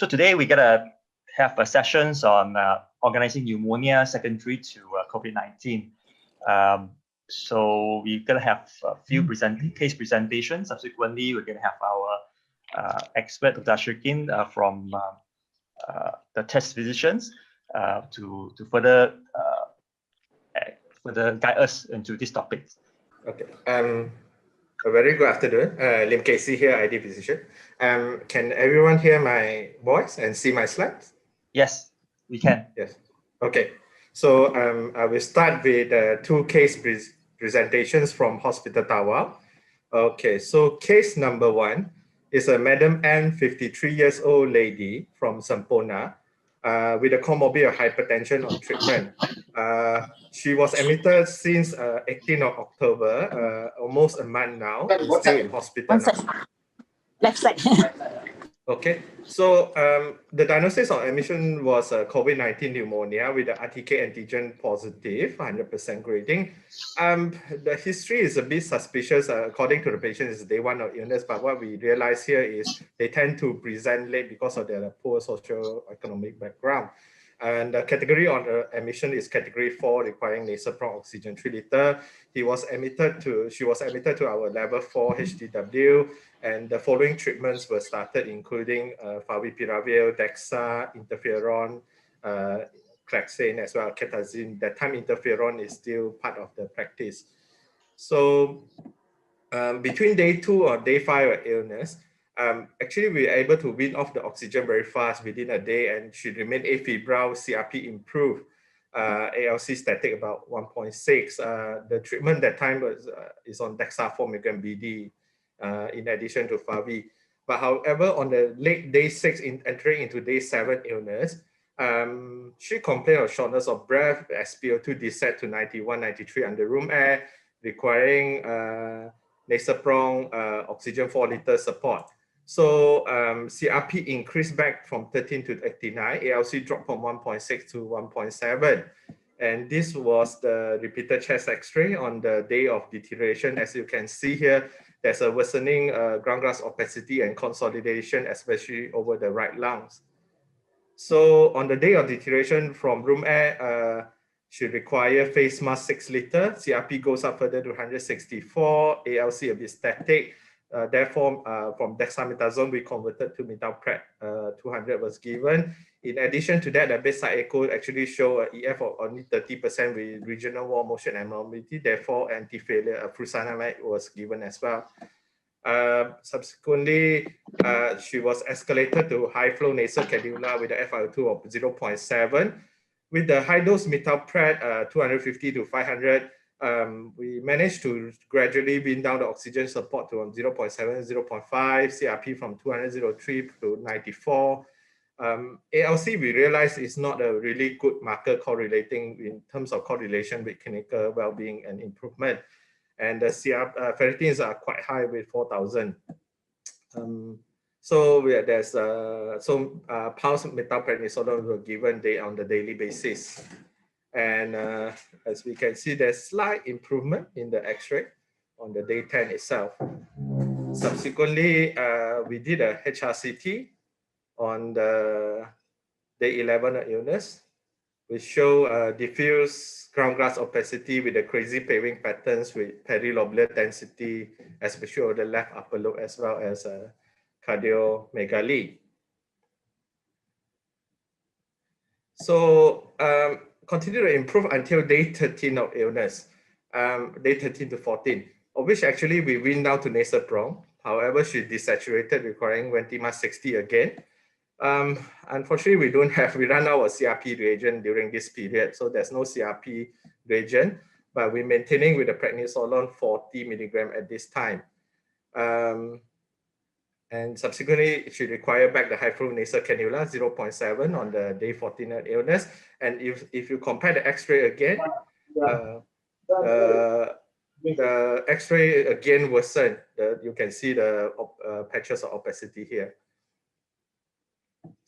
So today we're gonna have sessions on organizing pneumonia secondary to COVID-19. So we're gonna have a few case presentations. Subsequently, we're gonna have our expert, Dr. Ashrikin, from the test physicians to further guide us into these topics. Okay. A very good afternoon. Lim Casey here, ID physician. Can everyone hear my voice and see my slides? Yes, we can. Yes. Okay. So I will start with two case presentations from Hospital Tawau. Okay. So case number one is a Madam N, 53 years old lady from Sampona with a comorbid of hypertension on treatment. She was admitted since 18th of October, almost a month now, and still in hospital now. Left side. Okay, so the diagnosis of admission was COVID-19 pneumonia with the RTK antigen positive, 100% grading. The history is a bit suspicious according to the patient. It's day one of illness, but what we realize here is they tend to present late because of their poor socio-economic background. And the category on the admission is category 4, requiring nasal prong oxygen 3 liter. She was admitted to our level 4 HDW, and the following treatments were started, including favipiravir, Dexa, interferon, Clexane, as well as Ketazine. That time interferon is still part of the practice. So between day 2 or day 5 of illness, actually we were able to wean off the oxygen very fast within a day, and she remained afebrile, CRP improved, ALC static about 1.6. The treatment that time is on Dexa 4 mg BD in addition to Favi. But however, on the late day 6, entering into day 7 illness, she complained of shortness of breath, SpO2 descent to 91, 93 under room air, requiring nasal prong oxygen 4 liter support. So CRP increased back from 13 to 89, ALC dropped from 1.6 to 1.7. And this was the repeated chest x-ray on the day of deterioration. As you can see here, there's a worsening ground glass opacity and consolidation, especially over the right lungs. So on the day of deterioration from room air, she require face mask 6 liter, CRP goes up further to 164, ALC a bit static. Therefore, from dexamethasone, we converted to methotrexate, 200 was given. In addition to that, the bedside echo actually show an EF of only 30% with regional wall motion abnormality. Therefore, anti-failure furosemide was given as well. Subsequently, she was escalated to high flow nasal cannula with the FiO2 of 0.7. With the high dose methotrexate, 250 to 500, we managed to gradually bring down the oxygen support to 0.7, 0.5, CRP from 203 to 94. ALC, we realized, is not a really good marker correlating in terms of correlation with clinical well-being and improvement. And the ferritins are quite high with 4,000. So there's pulse methylprednisolone were given on the daily basis. And as we can see, there's slight improvement in the X-ray on the day 10 itself. Subsequently, we did a HRCT on the day 11 of illness. We show diffuse ground glass opacity with the crazy paving patterns with perilobular density, especially on the left upper lobe, as well as cardiomegaly. So continue to improve until day 13 of illness, day 13 to 14, of which actually we went down to nasal prong. However, she desaturated, requiring Ventima 60 again. Unfortunately, we run out of CRP reagent during this period, so there's no CRP reagent, but we're maintaining with the prednisolone 40 milligram at this time. And subsequently, she required back the high flow nasal cannula, 0.7 on the day 14 of illness. And if you compare the X-ray again, the X-ray again worsened. You can see the patches of opacity here.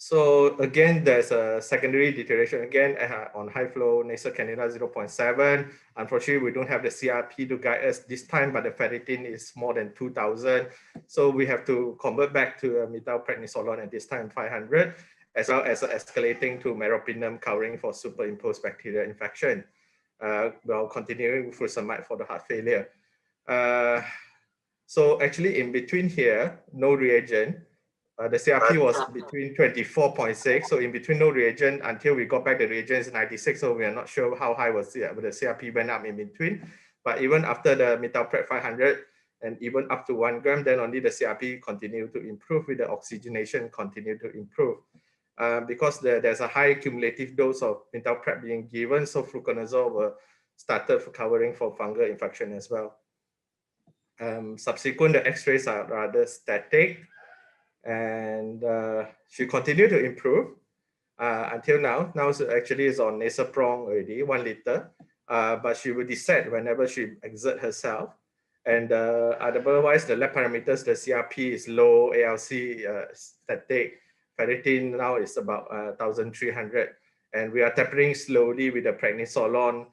So again, there's a secondary deterioration again on high flow nasal cannula 0.7. Unfortunately, we don't have the CRP to guide us this time, but the ferritin is more than 2,000. So we have to convert back to methylprednisolone at this time 500, as well as escalating to meropenem covering for superimposed bacterial infection, while continuing furosemide for the heart failure. So actually in between here, no reagent. The CRP was between 24.6, so in between no reagent until we got back the reagent is 96, so we are not sure how high was it, but the CRP went up in between. But even after the methylpred 500 and even up to 1 gram, then only the CRP continued to improve with the oxygenation continued to improve. Because there's a high cumulative dose of methylpred being given, so fluconazole were started covering for fungal infection as well. Subsequent, the x-rays are rather static, and she continued to improve until now. Now she actually is on nasal prong already, 1 liter, but she will descend whenever she exert herself. And otherwise, the lab parameters, the CRP is low, ALC static, ferritin now is about 1,300. And we are tapering slowly with the prednisolone,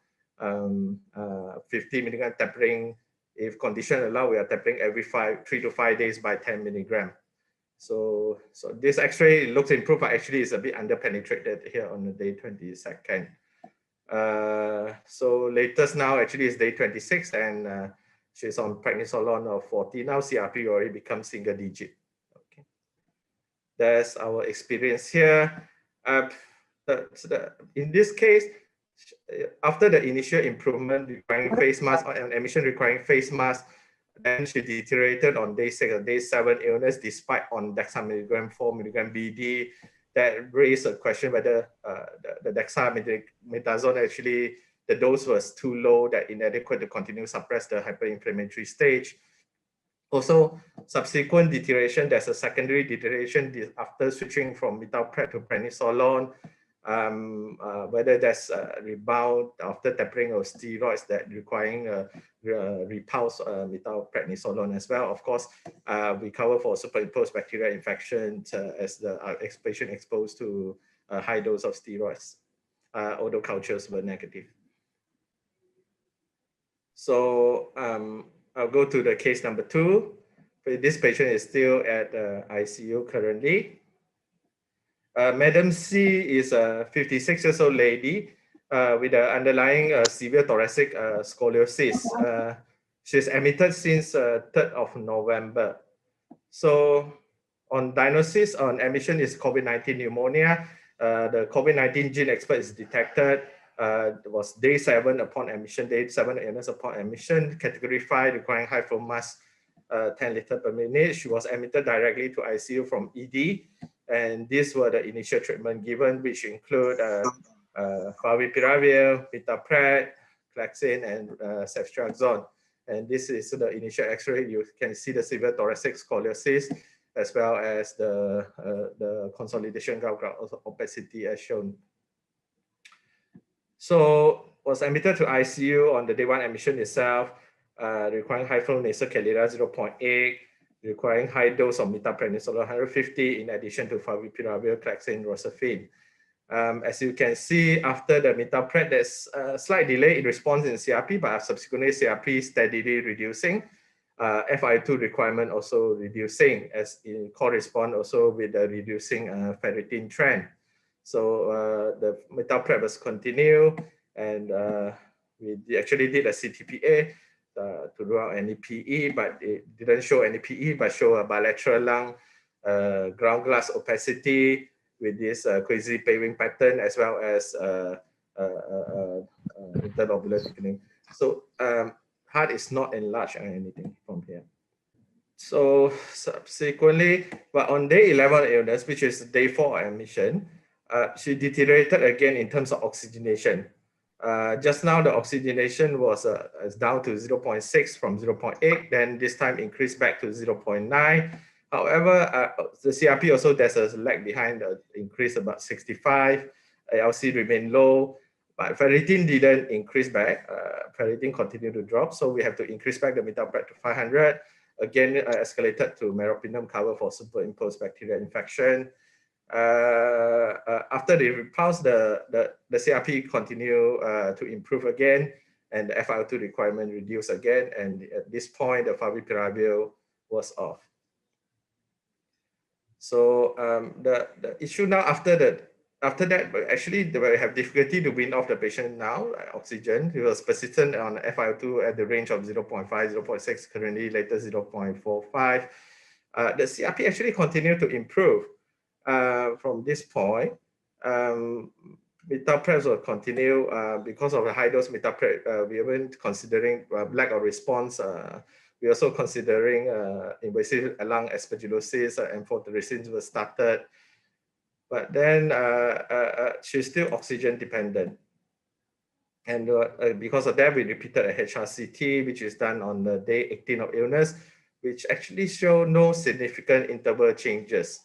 50 milligram tapering. If condition allow, we are tapering every 3 to 5 days by 10 milligram. So this X-ray looks improved, but actually is a bit underpenetrated here on the day 22nd. So latest now actually is day 26, and she's on prednisolone of 40. Now CRP already becomes single digit. Okay, that's our experience here. In this case, after the initial improvement requiring face mask and emission requiring face mask, then she deteriorated on day 6 or day 7 illness despite on dexamethasone 4 milligram BD. That raised a question whether the dexamethasone actually, the dose was too low, that inadequate to continue suppress the hyperinflammatory stage. Also, subsequent deterioration, there's a secondary deterioration after switching from methylpred to prednisolone. Whether there's a rebound after tapering of steroids that requiring repulse methylprednisolone as well. Of course, we cover for superimposed bacterial infection as the patient exposed to a high dose of steroids, although cultures were negative. So I'll go to the case number 2. This patient is still at ICU currently. Madam C is a 56 years old lady with an underlying severe thoracic scoliosis. She's admitted since 3rd of November. So on diagnosis, on admission is COVID-19 pneumonia. The COVID-19 gene expert is detected. It was day 7 upon admission, day 7 illness upon admission, category 5 requiring high flow mask, 10 liters per minute. She was admitted directly to ICU from ED. And these were the initial treatment given, which include favipiravir, methylpred, Claxin, and ceftriaxone. And this is the initial X-ray. You can see the severe thoracic scoliosis, as well as the consolidation gout opacity as shown. So was admitted to ICU on the day 1 admission itself, requiring high flow nasal cannula 0.8, requiring high dose of methylprednisolone 150 in addition to favipiravir, Claxin, Rocephin. As you can see, after the methylpred, there's a slight delay in response in CRP, but subsequently CRP steadily reducing. FI2 requirement also reducing, as in correspond also with the reducing ferritin trend. So the methylpred was continued, and we actually did a CTPA to rule out any PE, but it didn't show any PE, but show a bilateral lung ground glass opacity with this crazy paving pattern, as well as interlobular thickening. So heart is not enlarged or anything from here. So subsequently, but on day 11 illness, which is day 4 admission, she deteriorated again in terms of oxygenation. Just now the oxygenation was down to 0.6 from 0.8, then this time increased back to 0.9. However, the CRP also, there's a lag behind, the increase about 65. ALC remained low, but ferritin didn't increase back. Ferritin continued to drop, so we have to increase back the methylpred to 500. Again, escalated to meropenem cover for superimposed bacterial infection. After the repulse, the CRP continue to improve again, and the FiO2 requirement reduced again. And at this point, the favipiravir was off. So the issue now after that, actually they have difficulty to wean off the patient now, oxygen. He was persistent on FiO2 at the range of 0.5, 0.6, currently latest 0.45. The CRP actually continued to improve from this point. Metoprep will continue because of the high dose metoprep. We weren't considering lack of response. We're also considering invasive lung aspergillosis, amphotericin was started. But then she's still oxygen dependent. And because of that, we repeated a HRCT, which is done on the day 18 of illness, which actually show no significant interval changes.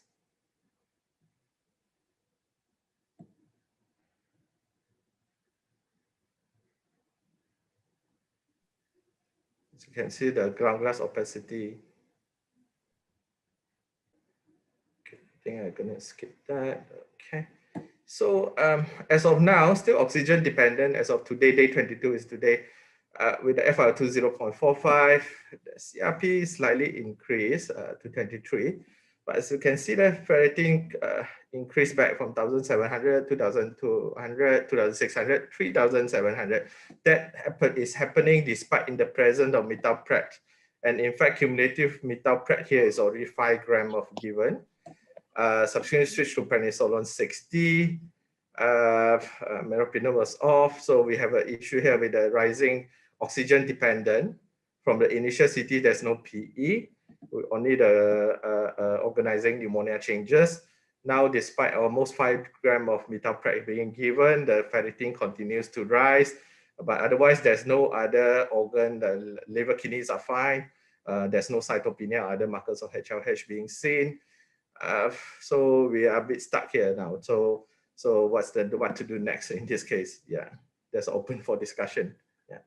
As you can see, the ground glass opacity. Okay, I think I'm gonna skip that. Okay. So as of now, still oxygen dependent. As of today, day 22 is today, with the FiO2 0.45, the CRP slightly increased to 23. But as you can see, the ferritin increased back from 1,700, 2,200, 2,600, 3,700. That is happening despite in the presence of metoprep. And in fact, cumulative metoprep here is already 5 grams of given. Subsequently switched to prednisolone 60. Meropenem was off. So we have an issue here with the rising oxygen dependent. From the initial CT, there's no PE. Only the organizing pneumonia changes. Now, despite almost 5 grams of metoprep being given, the ferritin continues to rise. But otherwise, there's no other organ. The liver, kidneys are fine. There's no cytopenia, other markers of HLH being seen. So we are a bit stuck here now. So what to do next in this case? Yeah, that's open for discussion. Yeah.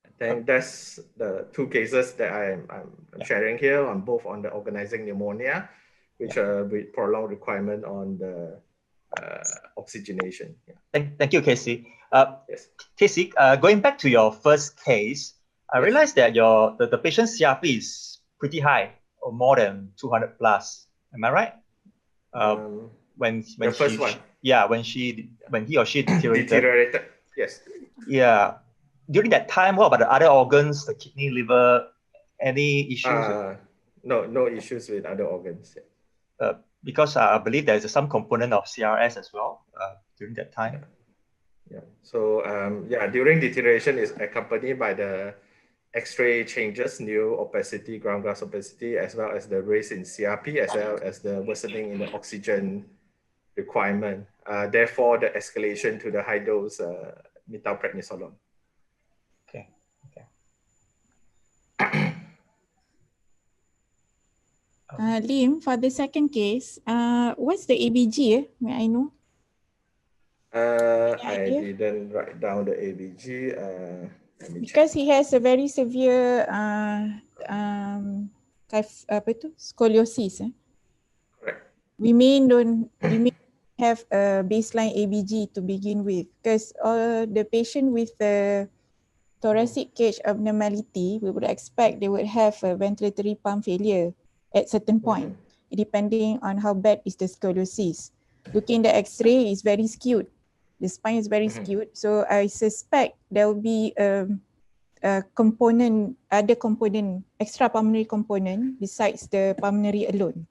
I think that's the 2 cases that I'm sharing here on both on the organizing pneumonia, which are with prolonged requirement on the oxygenation. Yeah. Thank you, Casey. Yes. Casey, going back to your first case, I realized that the patient's CRP is pretty high, or more than 200 plus. Am I right? When the first one. Yeah, when he or she deteriorated. Yes. Yeah. During that time, what about the other organs, the kidney, liver? Any issues? No issues with other organs. Because I believe there's some component of CRS as well during that time. Yeah. So during deterioration is accompanied by the X-ray changes, new opacity, ground glass opacity, as well as the raise in CRP, as well as the worsening in the oxygen requirement. Therefore, the escalation to the high dose methylprednisolone. Okay. Lim, for the second case, what's the ABG? May I know? I didn't write down the ABG. Because he has a very severe scoliosis. Correct. We may have a baseline ABG to begin with, because the patient with the thoracic cage abnormality, we would expect they would have a ventilatory pump failure at certain point, depending on how bad is the scoliosis. Looking at the X-ray is very skewed. The spine is very skewed. So I suspect there will be a component, extra pulmonary component besides the pulmonary alone.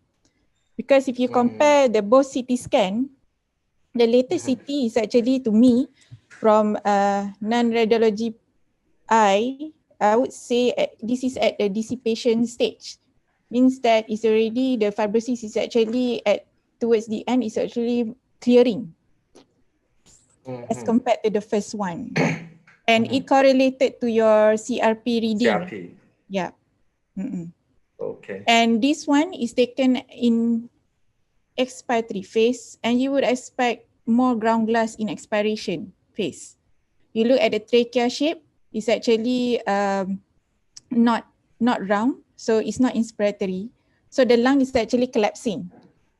Because if you compare the both CT scan, the latest CT is actually, to me, from non-radiology eye, I would say this is at the dissipation stage. Means that it's already, the fibrosis is actually towards the end, it's actually clearing as compared to the first one. And it correlated to your CRP reading. CRP. Yeah. Okay. And this one is taken in expiratory phase, and you would expect more ground glass in expiration phase. You look at the trachea shape, it's actually not round, so it's not inspiratory. So the lung is actually collapsing.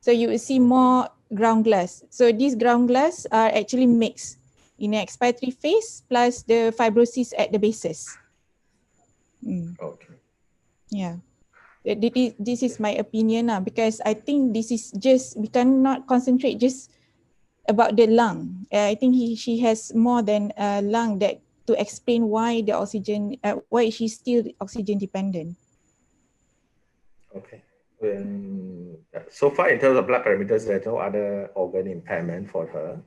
So you will see more ground glass. So these ground glass are actually mixed in the expiratory phase plus the fibrosis at the bases. Okay. Yeah. This is my opinion because I think this is just, we cannot concentrate just about the lung. I think she has more than a lung that to explain why the oxygen, why she's still oxygen dependent. Okay. So far, in terms of blood parameters, there's no other organ impairment for her.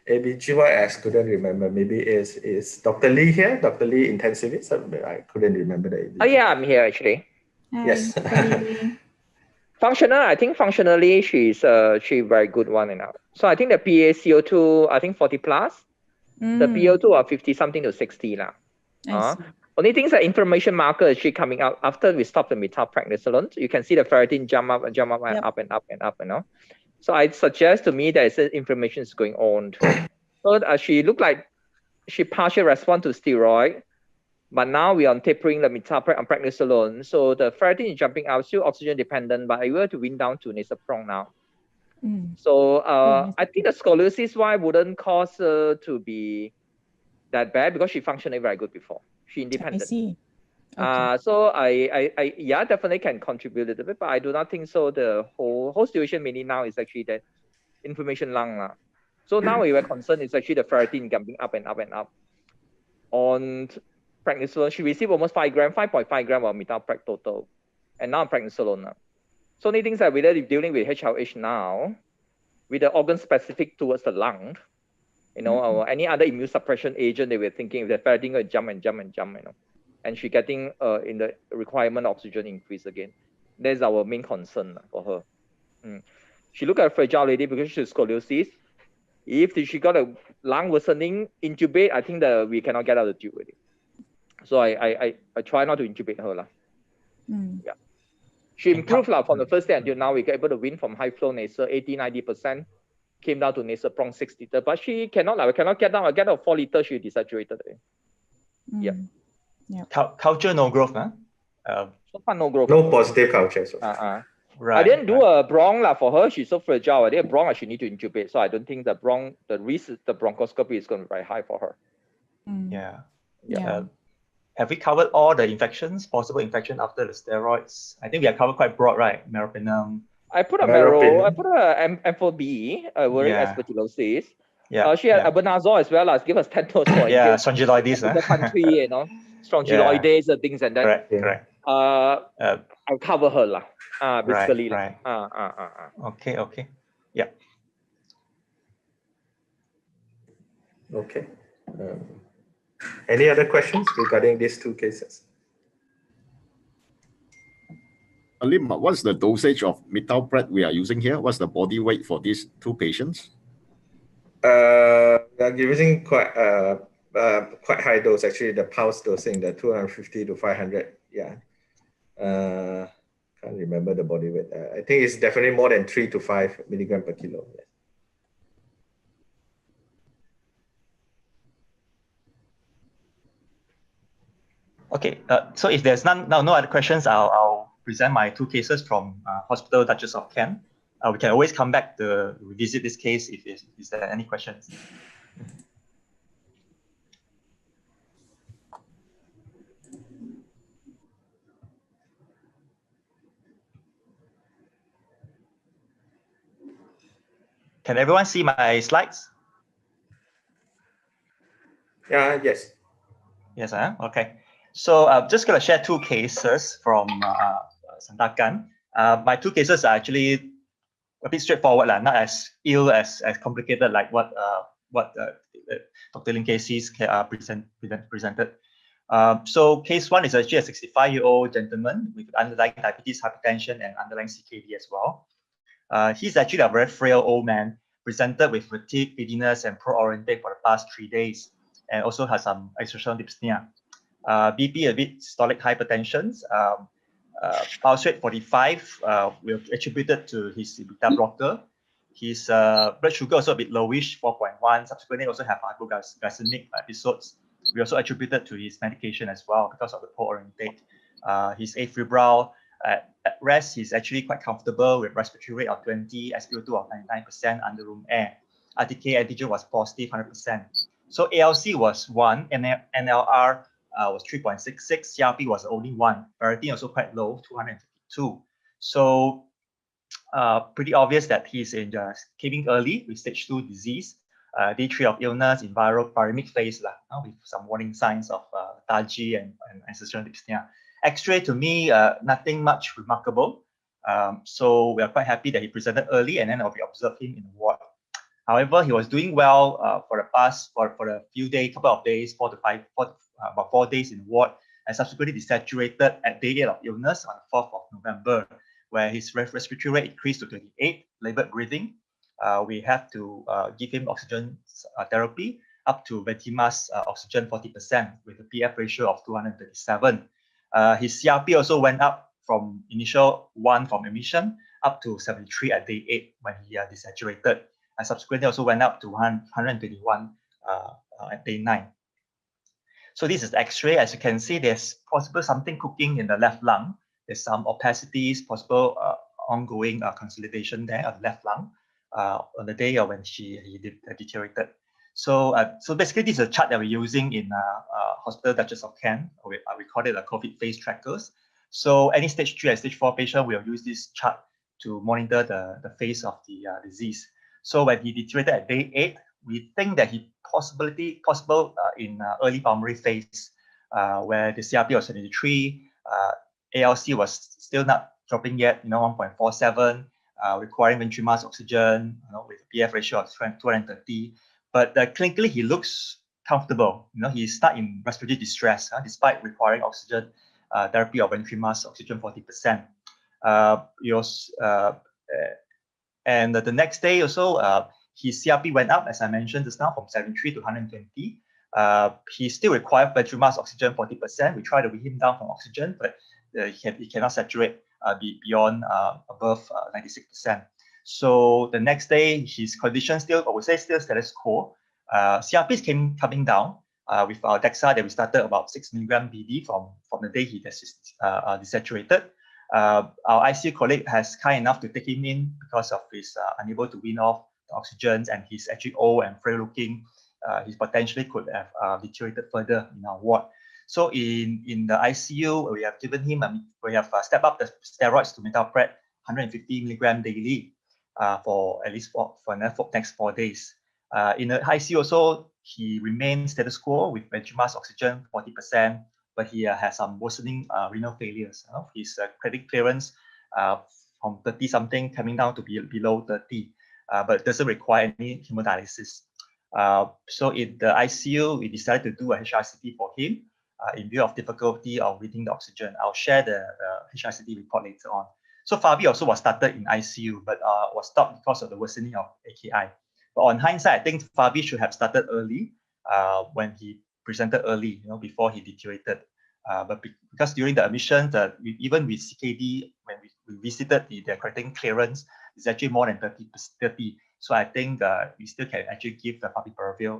ABGYS couldn't remember. Maybe is Dr. Lee here? Dr. Lee intensivist? I couldn't remember the ABG. Oh yeah, I'm here actually. Hi, Yes. Functional, I think functionally she's very good one now. So I think the PaCO2, I think 40 plus. The PO2 are 50 something to 60 now. Only things that inflammation marker is she coming out after we stop the methylprednisolone. You can see the ferritin jump up and jump up and up and up and up, you know. So I suggest to me that inflammation is going on too. So she looked like she partially respond to steroid, but now we are tapering the methylprednisolone. So the ferritin is jumping out, still oxygen dependent, but I will to win down to nasal prong now. So I think the scoliosis why wouldn't cause her to be that bad because she functioned very good before. She independent. I see. Okay. So I yeah, definitely can contribute a little bit, but I do not think so. The whole situation mainly now is actually that inflammation lung. So now we were concerned is actually the ferritin jumping up and up and up. On prednisolone, she received almost 5 gram, 5.5 gram of methylpred total, and now prednisolone. So only things that we're dealing with HLH now, with the organ specific towards the lung, you know, or any other immune suppression agent, they were thinking if the ferritin going to jump and jump and jump, you know, and she getting in the requirement oxygen increase again. That's our main concern for her. She look at a fragile lady because she's scoliosis. If she got a lung worsening, intubate, I think that we cannot get out of the tube already. So I try not to intubate her. Yeah. She improved from the first day until now. We get able to win from high flow nasal 80-90%, came down to nasal prong 6 liter, but she cannot get down. I get a 4 liter, she desaturated. Yeah. Culture no growth, huh? So far no growth. No positive culture. So. Right. I didn't do a bronch for her. She's so fragile. I did a bronch, she need to intubate. So I don't think the risk, the bronchoscopy is going to be very high for her. Yeah. Have we covered all the infections, possible infection after the steroids? I think we are covered quite broad, right? Meropenem. I put a marrow, I put a M4B, aspergillosis. She had albendazole as well. Give us 10 doses for strongyloides. The country, you know, strongyloides, things and that. Correct. I'll cover her basically. Right. Okay. Yeah. Okay. Any other questions regarding these two cases? Lim, what's the dosage of methylpred we are using here? What's the body weight for these two patients? We are using quite high dose, actually, the pulse dosing, the 250 to 500. Yeah. Can't remember the body weight. I think it's definitely more than 3 to 5 milligram per kilo. Yeah. Okay, so if there's no other questions, I'll present my two cases from Hospital Duchess of Kent. We can always come back to revisit this case if there are any questions. Can everyone see my slides? Yes. Yes, okay. So I'm just going to share two cases from Sandakan. My two cases are actually a bit straightforward, not as ill as complicated like what Dr. Lim cases presented. So case one is actually a 65-year-old gentleman with underlying diabetes, hypertension, and underlying CKD as well. He's actually a very frail old man, presented with fatigue, giddiness, and pro-orientate for the past 3 days, and also has some exertional dyspnea. BP a bit systolic hypertension. Pulse rate 45. We attributed to his beta blocker. His blood sugar also a bit lowish, 4.1. Subsequently, also have hypoglycemic episodes. We also attributed to his medication as well because of the poor intake. He's afebrile, At rest, he's actually quite comfortable with respiratory rate of 20, SpO2 of 99% under room air. RTK antigen was positive 100%. So ALC was 1, and NLR was 3.66, CRP was only 1. Ferritin also quite low, 252. So pretty obvious that he's came in early with stage 2 disease, day 3 of illness in viral viremic phase with some warning signs of lethargy and ancestral dyspnea. X-ray to me, nothing much remarkable. So we are quite happy that he presented early, and then we observed him in the ward. However, he was doing well for a few days, couple of days, about 4 days in the ward, and subsequently desaturated at day 8 of illness on the 4th of November, where his respiratory rate increased to 28, labored breathing. We have to give him oxygen therapy up to ventimass oxygen 40% with a PF ratio of 237. His CRP also went up from initial 1 from admission up to 73 at day 8 when he desaturated, and subsequently also went up to 121 at day 9. So this is X-ray. As you can see, there's possible something cooking in the left lung. There's some opacities, possible ongoing consolidation there of the left lung on the day when he deteriorated. So basically, this is a chart that we're using in Hospital Duchess of Kent. We call it a COVID phase trackers. So any stage 3 and stage 4 patient, we'll use this chart to monitor the phase of the disease. So when he deteriorated at day 8, we think that he possible in early pulmonary phase, where the CRP was 73, ALC was still not dropping yet, 1.47, requiring ventricular mass oxygen, with a PF ratio of 230. But clinically, he looks comfortable. He's not in respiratory distress, despite requiring oxygen therapy of ventricular mass oxygen 40%. And the next day also, his CRP went up, as I mentioned just now, from 73 to 120. He still required ventricular mass oxygen 40%. We tried to wean him down from oxygen, but he cannot saturate beyond above 96%. So the next day, his condition still, I would say, still status quo. CRP is coming down with our DEXA that we started about 6 milligram BD from the day he desaturated. Our ICU colleague has kind enough to take him in because of his unable to wean off the oxygens, and he's actually old and frail looking. He potentially could have deteriorated further in our ward. So in the ICU, we have given him, we have stepped up the steroids to methotrexate 150 milligram daily for at least for the next 4 days. In the ICU also, he remains status quo with ventricular mass oxygen 40%, but he has some worsening renal failures. His credit clearance from 30 something coming down to below 30, but doesn't require any hemodialysis. So in the ICU, we decided to do a HRCT for him in view of difficulty of reading the oxygen. I'll share the HRCT report later on. So Fabi also was started in ICU, but was stopped because of the worsening of AKI. But on hindsight, I think Fabi should have started early when he presented early, before he deteriorated. But because during the admission, even with CKD, when we visited the creatinine clearance, it's actually more than 30. So I think we still can actually give the favipiravir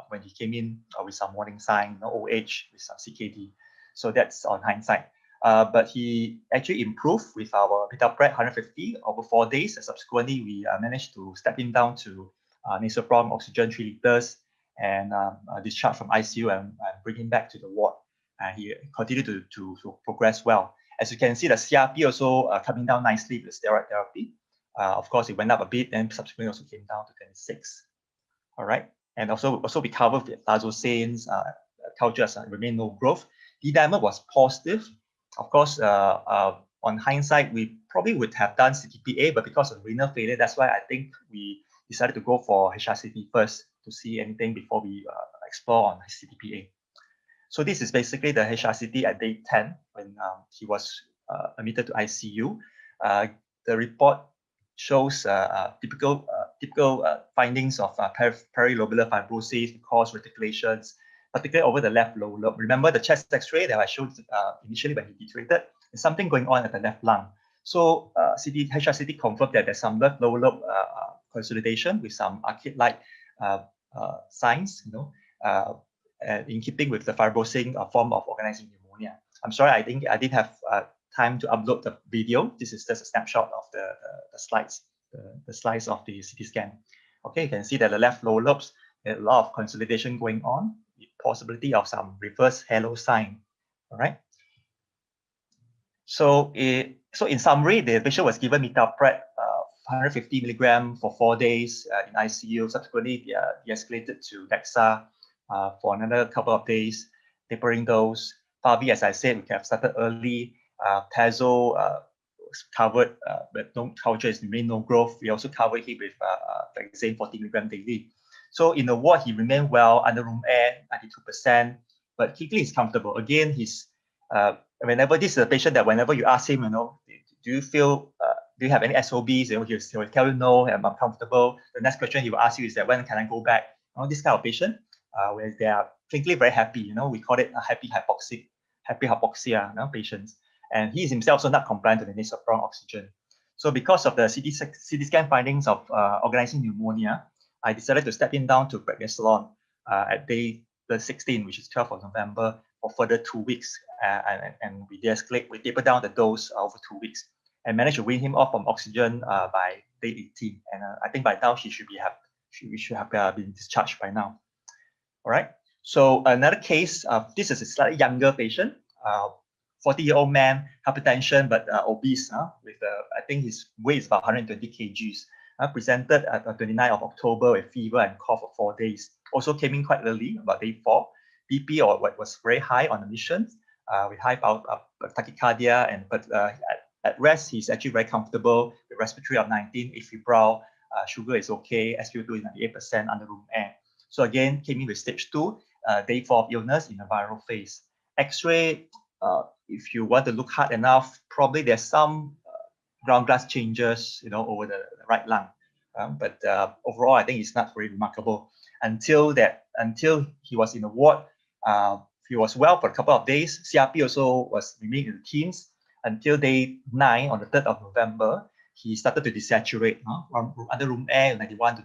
when he came in with some warning sign, OH with some CKD. So that's on hindsight. But he actually improved with our methotrexate 150 over 4 days. And subsequently, we managed to step him down to nasoprom oxygen 3 liters and discharge from ICU and bring him back to the ward. And he continued to progress well. As you can see, the CRP also coming down nicely with steroid therapy. Of course, it went up a bit and subsequently also came down to 26. All right. And also we covered with lazosanes, cultures remain no growth. D-dimer was positive. Of course, on hindsight, we probably would have done CTPA, but because of renal failure, that's why I think we decided to go for HRCT first to see anything before we explore on CTPA. So this is basically the HRCT at day 10 when he was admitted to ICU. The report shows typical findings of perilobular fibrosis, cause reticulations, particularly over the left lower lobe. Remember the chest X-ray that I showed initially when he deteriorated? There's something going on at the left lung. So HRCT confirmed that there's some left lower lobe consolidation with some arcade-like signs, in keeping with the fibrosing form of organizing pneumonia. I'm sorry, I think I didn't have time to upload the video. This is just a snapshot of the slides, the slides of the CT scan. Okay, you can see that the left lower lobes, there's a lot of consolidation going on, the possibility of some reverse halo sign. All right. So in summary, the patient was given methotrexate 150 milligram for 4 days in ICU. Subsequently, de-escalated to DEXA for another couple of days, tapering dose. PAVI, as I said, we have started early. Tazo was covered, but no culture is remained no growth. We also covered him with vaccine 40 milligram daily. So in the ward, he remained well under room air, 92%, but clinically he's comfortable. Again, he's whenever this is a patient that whenever you ask him, do you feel, do you have any SOBs? He will tell you no, I'm comfortable. The next question he will ask you is that when can I go back? This kind of patient, where they are clinically very happy. We call it a happy hypoxia patients. And he is himself also not compliant to the nasal prong oxygen. So because of the CT scan findings of organizing pneumonia, I decided to step in down to prednisolone at day 16, which is 12th of November, for further 2 weeks. And we de-escalate, we taper down the dose over 2 weeks and managed to wean him off from oxygen by day 18. And I think by now we should have been discharged by now. All right. So another case, this is a slightly younger patient, 40-year-old man, hypertension, but obese. With I think his weight is about 120 kgs. Presented at 29th of October with fever and cough for 4 days. Also came in quite early, about day 4. BP was very high on admission, with high tachycardia, but at rest he's actually very comfortable. The respiratory of 19, afebrile, sugar is okay, SpO2 is 98% under room air. So again, came in with stage 2, day 4 of illness in the viral phase. X-ray, if you want to look hard enough, probably there's some ground glass changes, over the right lung. But overall, I think it's not very remarkable. Until he was in the ward, he was well for a couple of days. CRP also was remaining in the teens. Until day 9, on the 3rd of November, he started to desaturate under room air, 91 to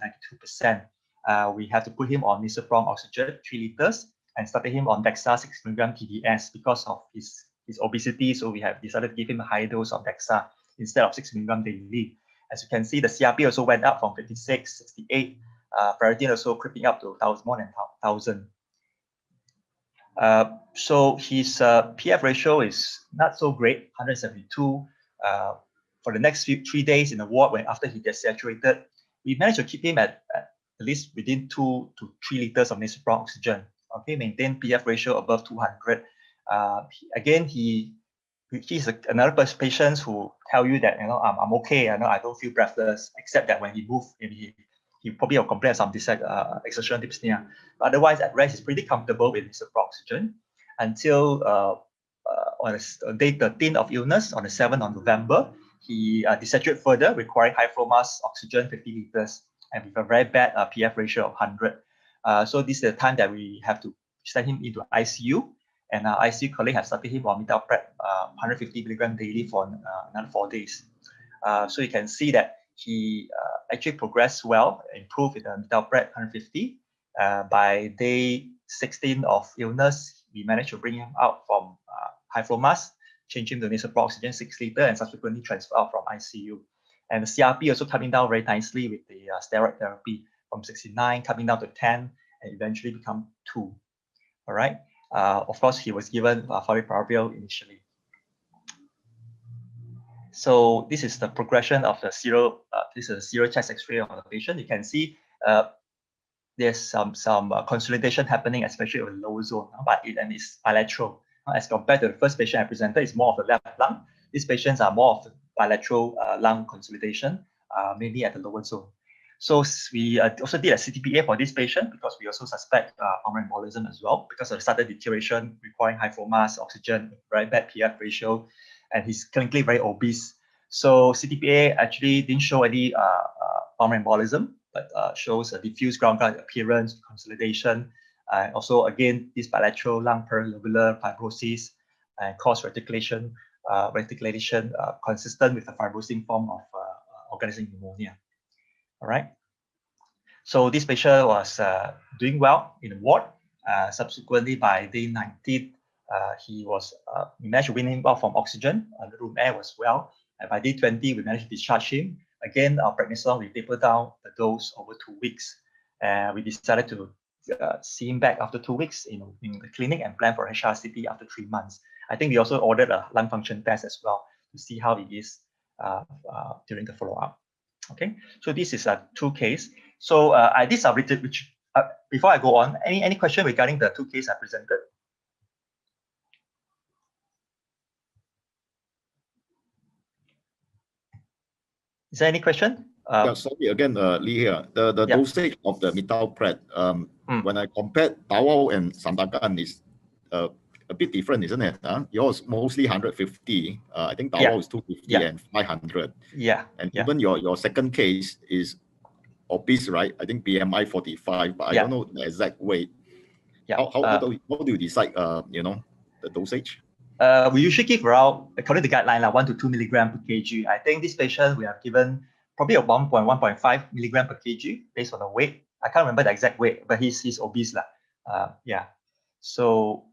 92%. We have to put him on nasal prong oxygen, 3 liters, and started him on DEXA 6 milligram TDS because of his obesity. So we have decided to give him a higher dose of DEXA instead of 6 milligram daily. As you can see, the CRP also went up from 56, 68. Ferritin also creeping up to more than 1,000. So his PF ratio is not so great, 172. For the next 3 days in the ward, after he desaturated, we managed to keep him at least within 2 to 3 liters of nasal prong oxygen. Okay, maintain PF ratio above 200. Again, he's another patient who tell you that I'm okay, I don't feel breathless, except that when he moves, he probably will complain of some exertional dyspnea. But otherwise, at rest, he's pretty comfortable with nasal prong oxygen until on day 13 of illness, on the 7th of November, he desaturated further, requiring high flow mass oxygen 50 liters, and with a very bad PF ratio of 100. So this is the time that we have to send him into ICU. And our ICU colleague has started him on methotrexate 150 milligram daily for another 4 days. So you can see that he actually progressed well, improved with the methotrexate 150. By day 16 of illness, we managed to bring him out from high flow mask, change him to nasal prong oxygen 6 liter, and subsequently transfer out from ICU. And the CRP also coming down very nicely with the steroid therapy from 69 coming down to 10 and eventually become 2. All right. Of course, he was given favipiravir initially. So this is the progression of the serial. This is a serial chest X-ray of the patient. You can see there's some consolidation happening, especially in the lower zone, but it's bilateral. As compared to the first patient I presented, it's more of the left lung. These patients are more of the bilateral lung consolidation, mainly at the lower zone. So we also did a CTPA for this patient because we also suspect pulmonary embolism as well because of the sudden deterioration requiring high flow mass, oxygen, very bad PF ratio, and he's clinically very obese. So CTPA actually didn't show any pulmonary embolism, but shows a diffuse ground glass appearance, consolidation, and also again this bilateral lung perilobular fibrosis and cause reticulation consistent with the fibrosing form of organizing pneumonia. All right. So this patient was doing well in the ward. Subsequently, by day 19, we managed to wean him off from oxygen. The room air was well. And by day 20, we managed to discharge him. Again, our prednisolone, we tapered down the dose over 2 weeks. We decided to see him back after 2 weeks in the clinic and plan for HRCT after 3 months. I think we also ordered a lung function test as well to see how he is during the follow-up. Okay, so this is a 2 case. So these are written, which before I go on, any question regarding the 2 cases I presented? Is there any question? Yeah, sorry again, Lee here. The dosage of the methotrexate, when I compared Tawau and Sandakan, is a bit different, isn't it? Yours mostly 150. I think Tawau is 250 and 500. Yeah. And even your second case is obese, right? I think BMI 45, but I don't know the exact weight. Yeah. How do you decide, the dosage? We usually give around, according to the guideline, 1 to 2 milligram per kg. I think this patient we have given probably a 1.5 milligram per kg based on the weight. I can't remember the exact weight, but he's obese yeah. So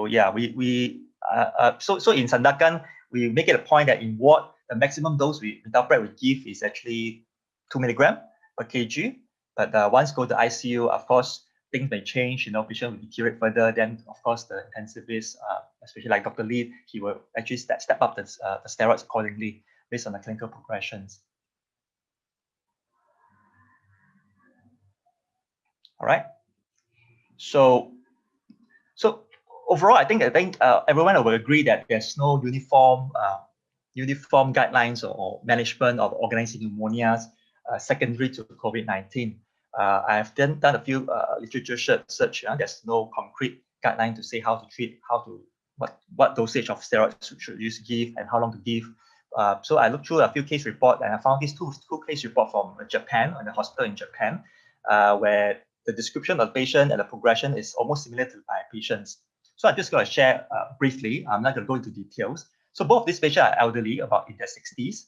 yeah, so in Sandakan we make it a point that in ward the maximum dose methotrexate we give is actually 2 milligram per kg. But once go to ICU, of course, things may change, patient will deteriorate further, then of course the intensivist, especially like Dr. Lee, he will actually step up the steroids accordingly based on the clinical progressions. All right. So overall, I think everyone will agree that there's no uniform guidelines or management of organizing pneumonias secondary to COVID-19. I have done a few literature search. There's no concrete guideline to say how to treat, what dosage of steroids should you give and how long to give. So I looked through a few case reports and I found these two case reports from Japan, in a hospital in Japan, where the description of the patient and the progression is almost similar to my patients. So I'm just going to share briefly. I'm not going to go into details. So both of these patients are elderly, about in their 60s.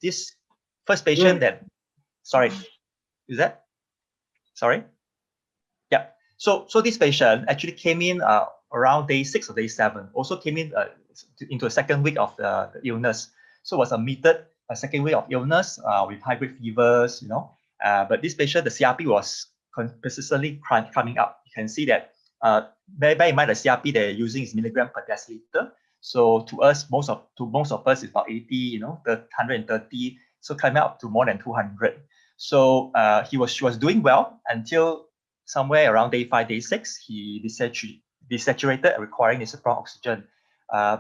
This first patient sorry, is that? Sorry? Yeah. So this patient actually came in around day 6 or day 7. Also came in into a second week of the illness. So was admitted a second week of illness with high-grade fevers, but this patient, the CRP was persistently coming up. You can see that bear in mind the CRP they're using is milligram per deciliter. So to most of us, it's about 80, 130. So climbing up to more than 200. So she was doing well until somewhere around day 5, day 6, he desaturated, requiring nisopron oxygen.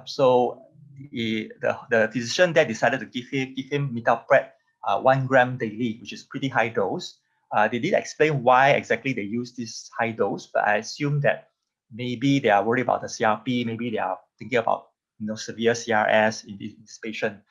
So the physician there decided to give him methotrexate 1 gram daily, which is pretty high dose. They did explain why exactly they use this high dose, but I assume that maybe they are worried about the CRP, maybe they are thinking about severe CRS in this patient.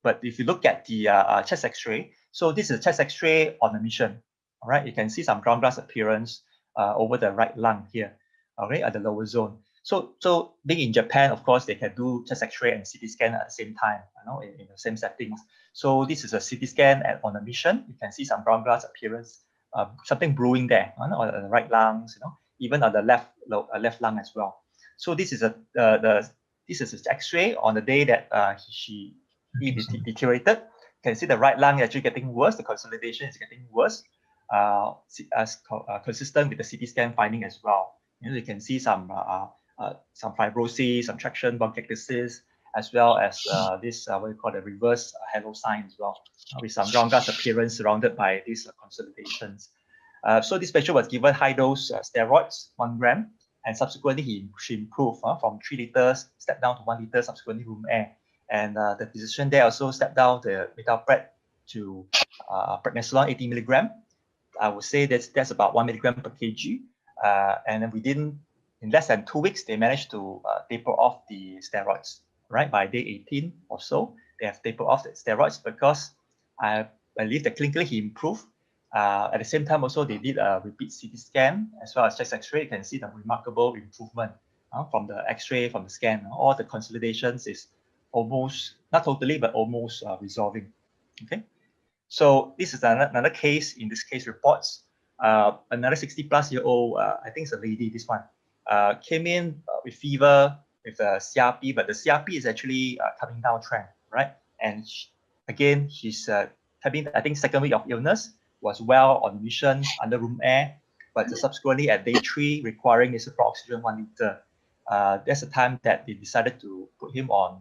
But if you look at the chest X-ray, so this is a chest X-ray on admission. All right, you can see some ground glass appearance over the right lung here, okay, at the lower zone. So being in Japan, of course, they can do chest X-ray and CT scan at the same time, in the same settings. So this is a CT scan on admission. You can see some ground glass appearance, something brewing there on the right lungs, even on the left lung as well. So this is this is his X-ray on the day that he deteriorated. You can see the right lung actually getting worse. The consolidation is getting worse, consistent with the CT scan finding as well. You can see some fibrosis, some traction bronchiectasis, as well as this what we call the reverse halo sign as well, with some ground glass appearance surrounded by these consolidations. So this patient was given high dose steroids, 1 gram, and subsequently she improved from 3 liters, stepped down to 1 liter, subsequently room air. And the physician there also stepped down the methotrexate to prednisolone 80 milligram. I would say that's about 1 milligram per kg. And then in less than 2 weeks, they managed to taper off the steroids, right? By day 18 or so, they have tapered off the steroids because I believe that clinically he improved. At the same time, also, they did a repeat CT scan as well as chest X-ray. You can see the remarkable improvement from the X-ray, from the scan. All the consolidations is almost, not totally, but almost resolving. Okay. So this is another case in this case reports. Another 60-plus-year-old, I think it's a lady, this one. came in with fever, with CRP, but the CRP is actually coming down trend, right? And again, she's having, I think, second week of illness, was well on admission under room air, but subsequently at day 3, requiring nasal oxygen 1 liter. That's the time that they decided to put him on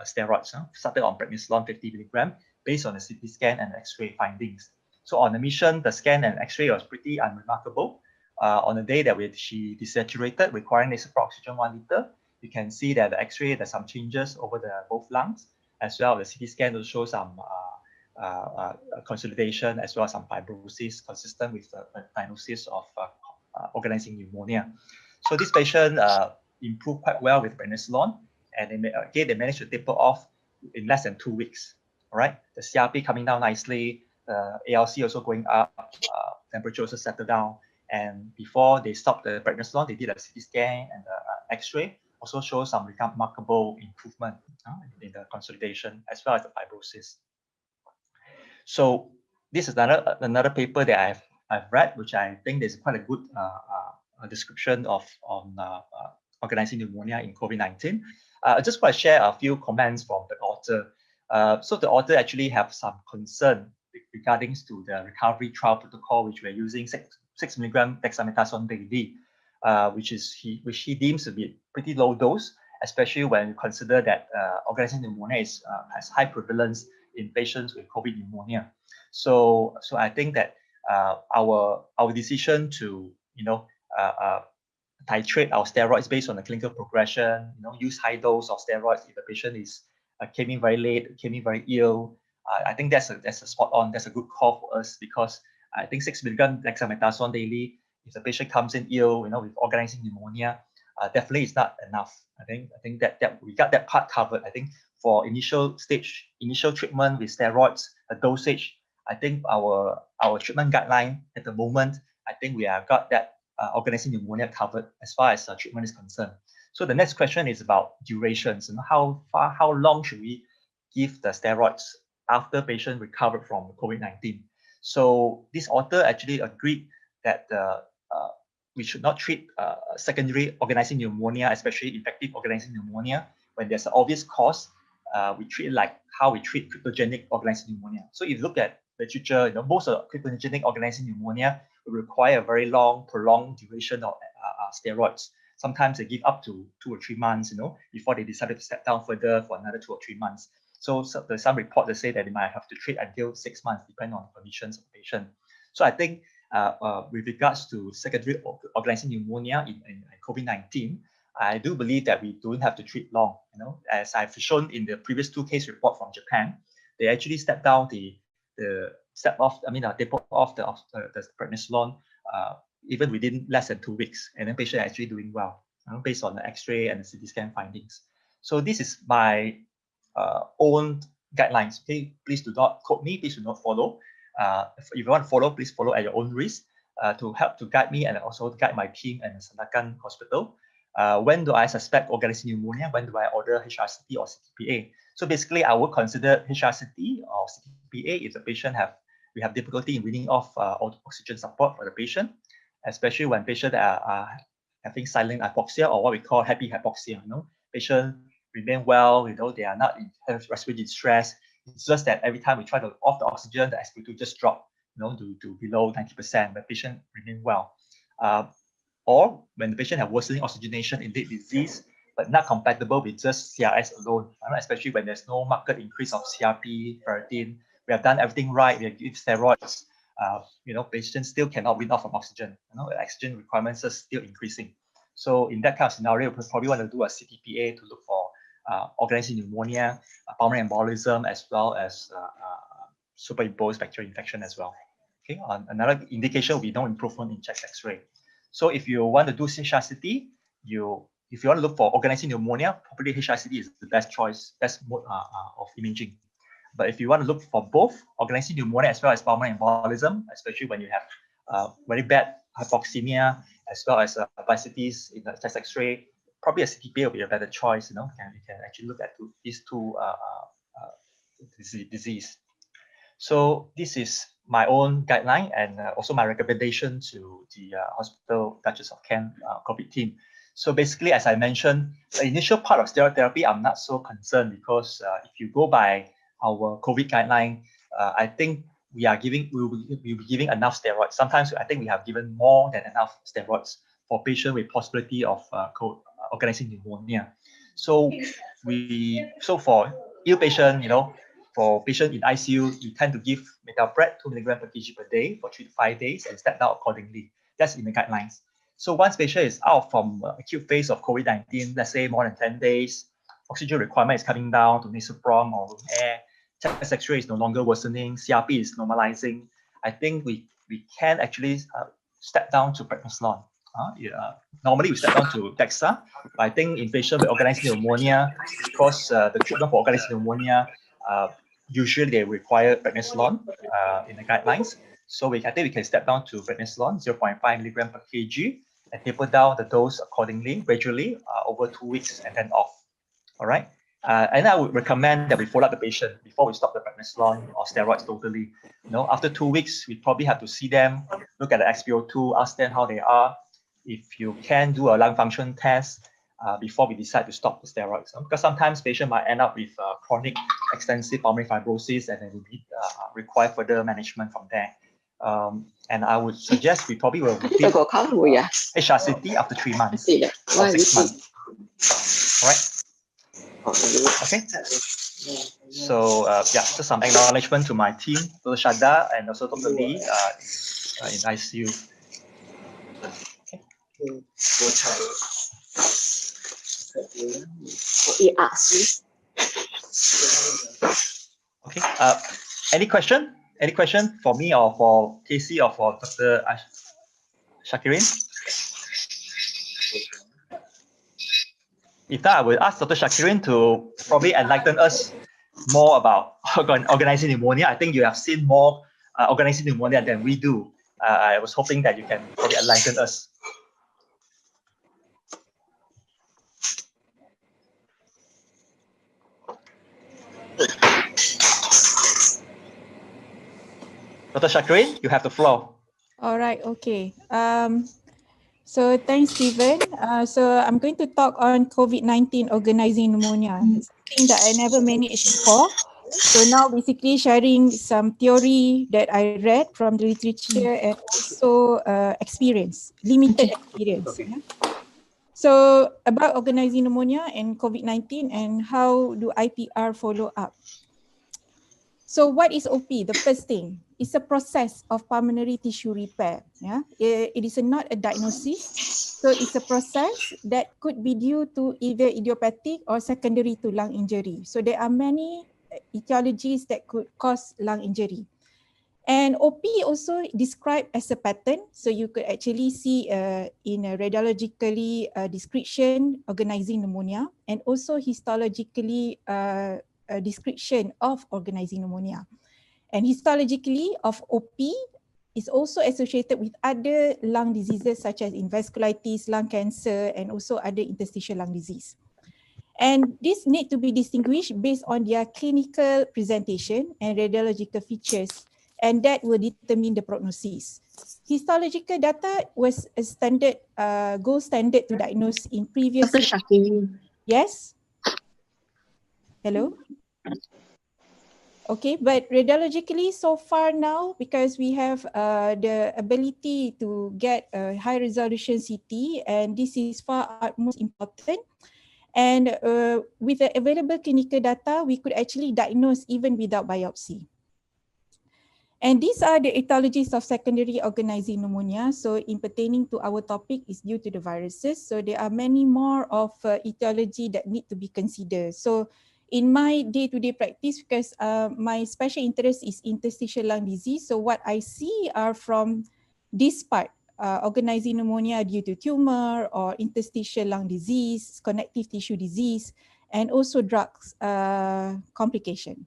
steroids. Started on prednisolone 50 milligram based on the CT scan and X-ray findings. So on admission, the scan and X-ray was pretty unremarkable. On the day that she desaturated, requiring nasal oxygen 1 liter, you can see that the X-ray, there's some changes over both lungs, as well as the CT scan will show some consolidation, as well as some fibrosis consistent with the diagnosis of organizing pneumonia. So this patient improved quite well with prednisolone, and they managed to taper off in less than 2 weeks. All right, the CRP coming down nicely, the ALC also going up, temperature also settled down. And before they stopped the prednisolone, they did a CT scan and the X-ray, also shows some remarkable improvement in the consolidation as well as the fibrosis. So this is another paper that I've read, which I think is quite a good description on organizing pneumonia in COVID-19. I just want to share a few comments from the author. So the author actually have some concern regarding to the recovery trial protocol, which we're using 6 milligram dexamethasone daily, which he deems to be pretty low dose, especially when you consider that organizing pneumonia has high prevalence in patients with COVID pneumonia. So I think that our decision to titrate our steroids based on the clinical progression, use high dose of steroids if the patient is came in very late, came in very ill. I think that's a spot on. That's a good call for us, because I think 6 milligram dexamethasone daily, if the patient comes in ill, with organizing pneumonia, definitely it's not enough. I think that we got that part covered. I think for initial treatment with steroids, a dosage, I think our treatment guideline at the moment, I think we have got that organizing pneumonia covered as far as treatment is concerned. So the next question is about durations, and how long should we give the steroids after patient recovered from COVID-19? So this author actually agreed that we should not treat secondary organizing pneumonia, especially infective organizing pneumonia, when there's an obvious cause. We treat it like how we treat cryptogenic organizing pneumonia. So if you look at literature, most of cryptogenic organizing pneumonia will require a very long, prolonged duration of steroids. Sometimes they give up to 2 or 3 months, before they decided to step down further for another 2 or 3 months. So there's some reports that say that they might have to treat until 6 months, depending on conditions of the patient. So I think with regards to secondary organizing pneumonia in COVID-19, I do believe that we don't have to treat long. As I've shown in the previous 2 case report from Japan, they actually stepped down they taper off the prednisolone even within less than 2 weeks, and then patient actually doing well, based on the X-ray and the CT scan findings. So this is my own guidelines. Okay, please do not quote me. Please do not follow. If you want to follow, please follow at your own risk to help to guide me and also guide my team at the Sandakan Hospital. When do I suspect organizing pneumonia? When do I order HRCT or CTPA? So basically, I would consider HRCT or CTPA if the patient we have difficulty in weaning off oxygen support for the patient, especially when patients are having silent hypoxia or what we call happy hypoxia. Patient remain well, they are not in respiratory distress. It's just that every time we try to off the oxygen, the SpO2 just drop, to below 90%, but patient remain well. Or when the patient have worsening oxygenation in late disease, but not compatible with just CRS alone, especially when there's no marked increase of CRP, ferritin. We have done everything right. We have given steroids. Patients still cannot wean off from oxygen. The oxygen requirements are still increasing. So in that kind of scenario, we probably want to do a CTPA to look for organizing pneumonia, pulmonary embolism, as well as superimposed bacterial infection as well. Okay, another indication will be no improvement in chest X-ray. So if you want to do HRCT, if you want to look for organizing pneumonia, probably HRCT is the best choice, best mode of imaging. But if you want to look for both organizing pneumonia as well as pulmonary embolism, especially when you have very bad hypoxemia as well as ascites in the chest X-ray, probably a CTPA will be a better choice. You can actually look at these two disease. So this is my own guideline and also my recommendation to the Hospital Duchess of Kent COVID team. So basically, as I mentioned, the initial part of steroid therapy, I'm not so concerned because if you go by our COVID guideline, I think we will be giving enough steroids. Sometimes I think we have given more than enough steroids for patients with possibility of organizing pneumonia. So for ill patient, for patient in ICU, we tend to give metapred 2 mg per kg per day for 3 to 5 days and step down accordingly. That's in the guidelines. So once patient is out from acute phase of COVID-19, let's say more than 10 days, oxygen requirement is coming down to nasal bronch or room air, chest X-ray is no longer worsening, CRP is normalizing, I think we can actually step down to prednisolone. Normally we step down to DEXA, but I think in patient with organized pneumonia, because the treatment for organized pneumonia, usually they require prednisolone in the guidelines. So I think we can step down to prednisolone, 0.5 mg per kg, and taper down the dose accordingly, gradually over 2 weeks and then off. All right. And I would recommend that we follow up the patient before we stop the prednisolone or steroids totally. After 2 weeks, we probably have to see them, look at the XPO2, ask them how they are. If you can do a lung function test before we decide to stop the steroids, because sometimes patients might end up with chronic extensive pulmonary fibrosis and then we require further management from there. And I would suggest we probably will repeat HRCT after 3 months or 6 months. All right. Okay. So just some acknowledgement to my team, Dr. Shada and also Dr. Lee in ICU. Okay. Any question? Any question for me or for Casey or for Dr. Shakirin? If not, I will ask Dr. Shakirin to probably enlighten us more about organizing pneumonia. I think you have seen more organizing pneumonia than we do. I was hoping that you can probably enlighten us. Dr. Shakirin, you have the floor. All right, okay. So thanks, Stephen. So I'm going to talk on COVID-19 organizing pneumonia. It's something that I never managed before. So now basically sharing some theory that I read from the literature and also experience, limited experience. Yeah? So about organizing pneumonia and COVID-19 and how do IPR follow up? So what is OP? The first thing, it's a process of pulmonary tissue repair. Yeah, it is not a diagnosis. So it's a process that could be due to either idiopathic or secondary to lung injury. So there are many etiologies that could cause lung injury. And OP also described as a pattern. So you could actually see in a radiologically description organizing pneumonia and also histologically a description of organizing pneumonia. And histologically of OP is also associated with other lung diseases such as vasculitis, lung cancer, and also other interstitial lung disease. And this need to be distinguished based on their clinical presentation and radiological features, and that will determine the prognosis. Histological data was a standard, gold standard to diagnose in previous. Dr. Shakirin. Yes? Hello? Okay, but radiologically so far now, because we have the ability to get a high resolution CT, and this is far utmost important. And with the available clinical data, we could actually diagnose even without biopsy. And these are the etiologies of secondary organizing pneumonia. So in pertaining to our topic is due to the viruses. So there are many more of etiology that need to be considered. So in my day-to-day practice, because my special interest is interstitial lung disease, so what I see are from this part, organizing pneumonia due to tumor or interstitial lung disease, connective tissue disease, and also drugs complication.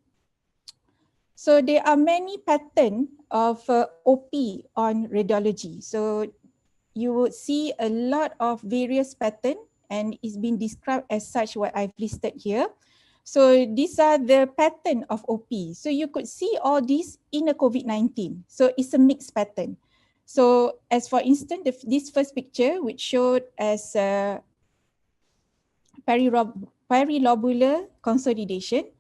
So there are many patterns of OP on radiology. So you would see a lot of various patterns and it's been described as such what I've listed here. So these are the pattern of OP. So you could see all this in a COVID-19. So it's a mixed pattern. So as for instance, this first picture, which showed as perilobular consolidation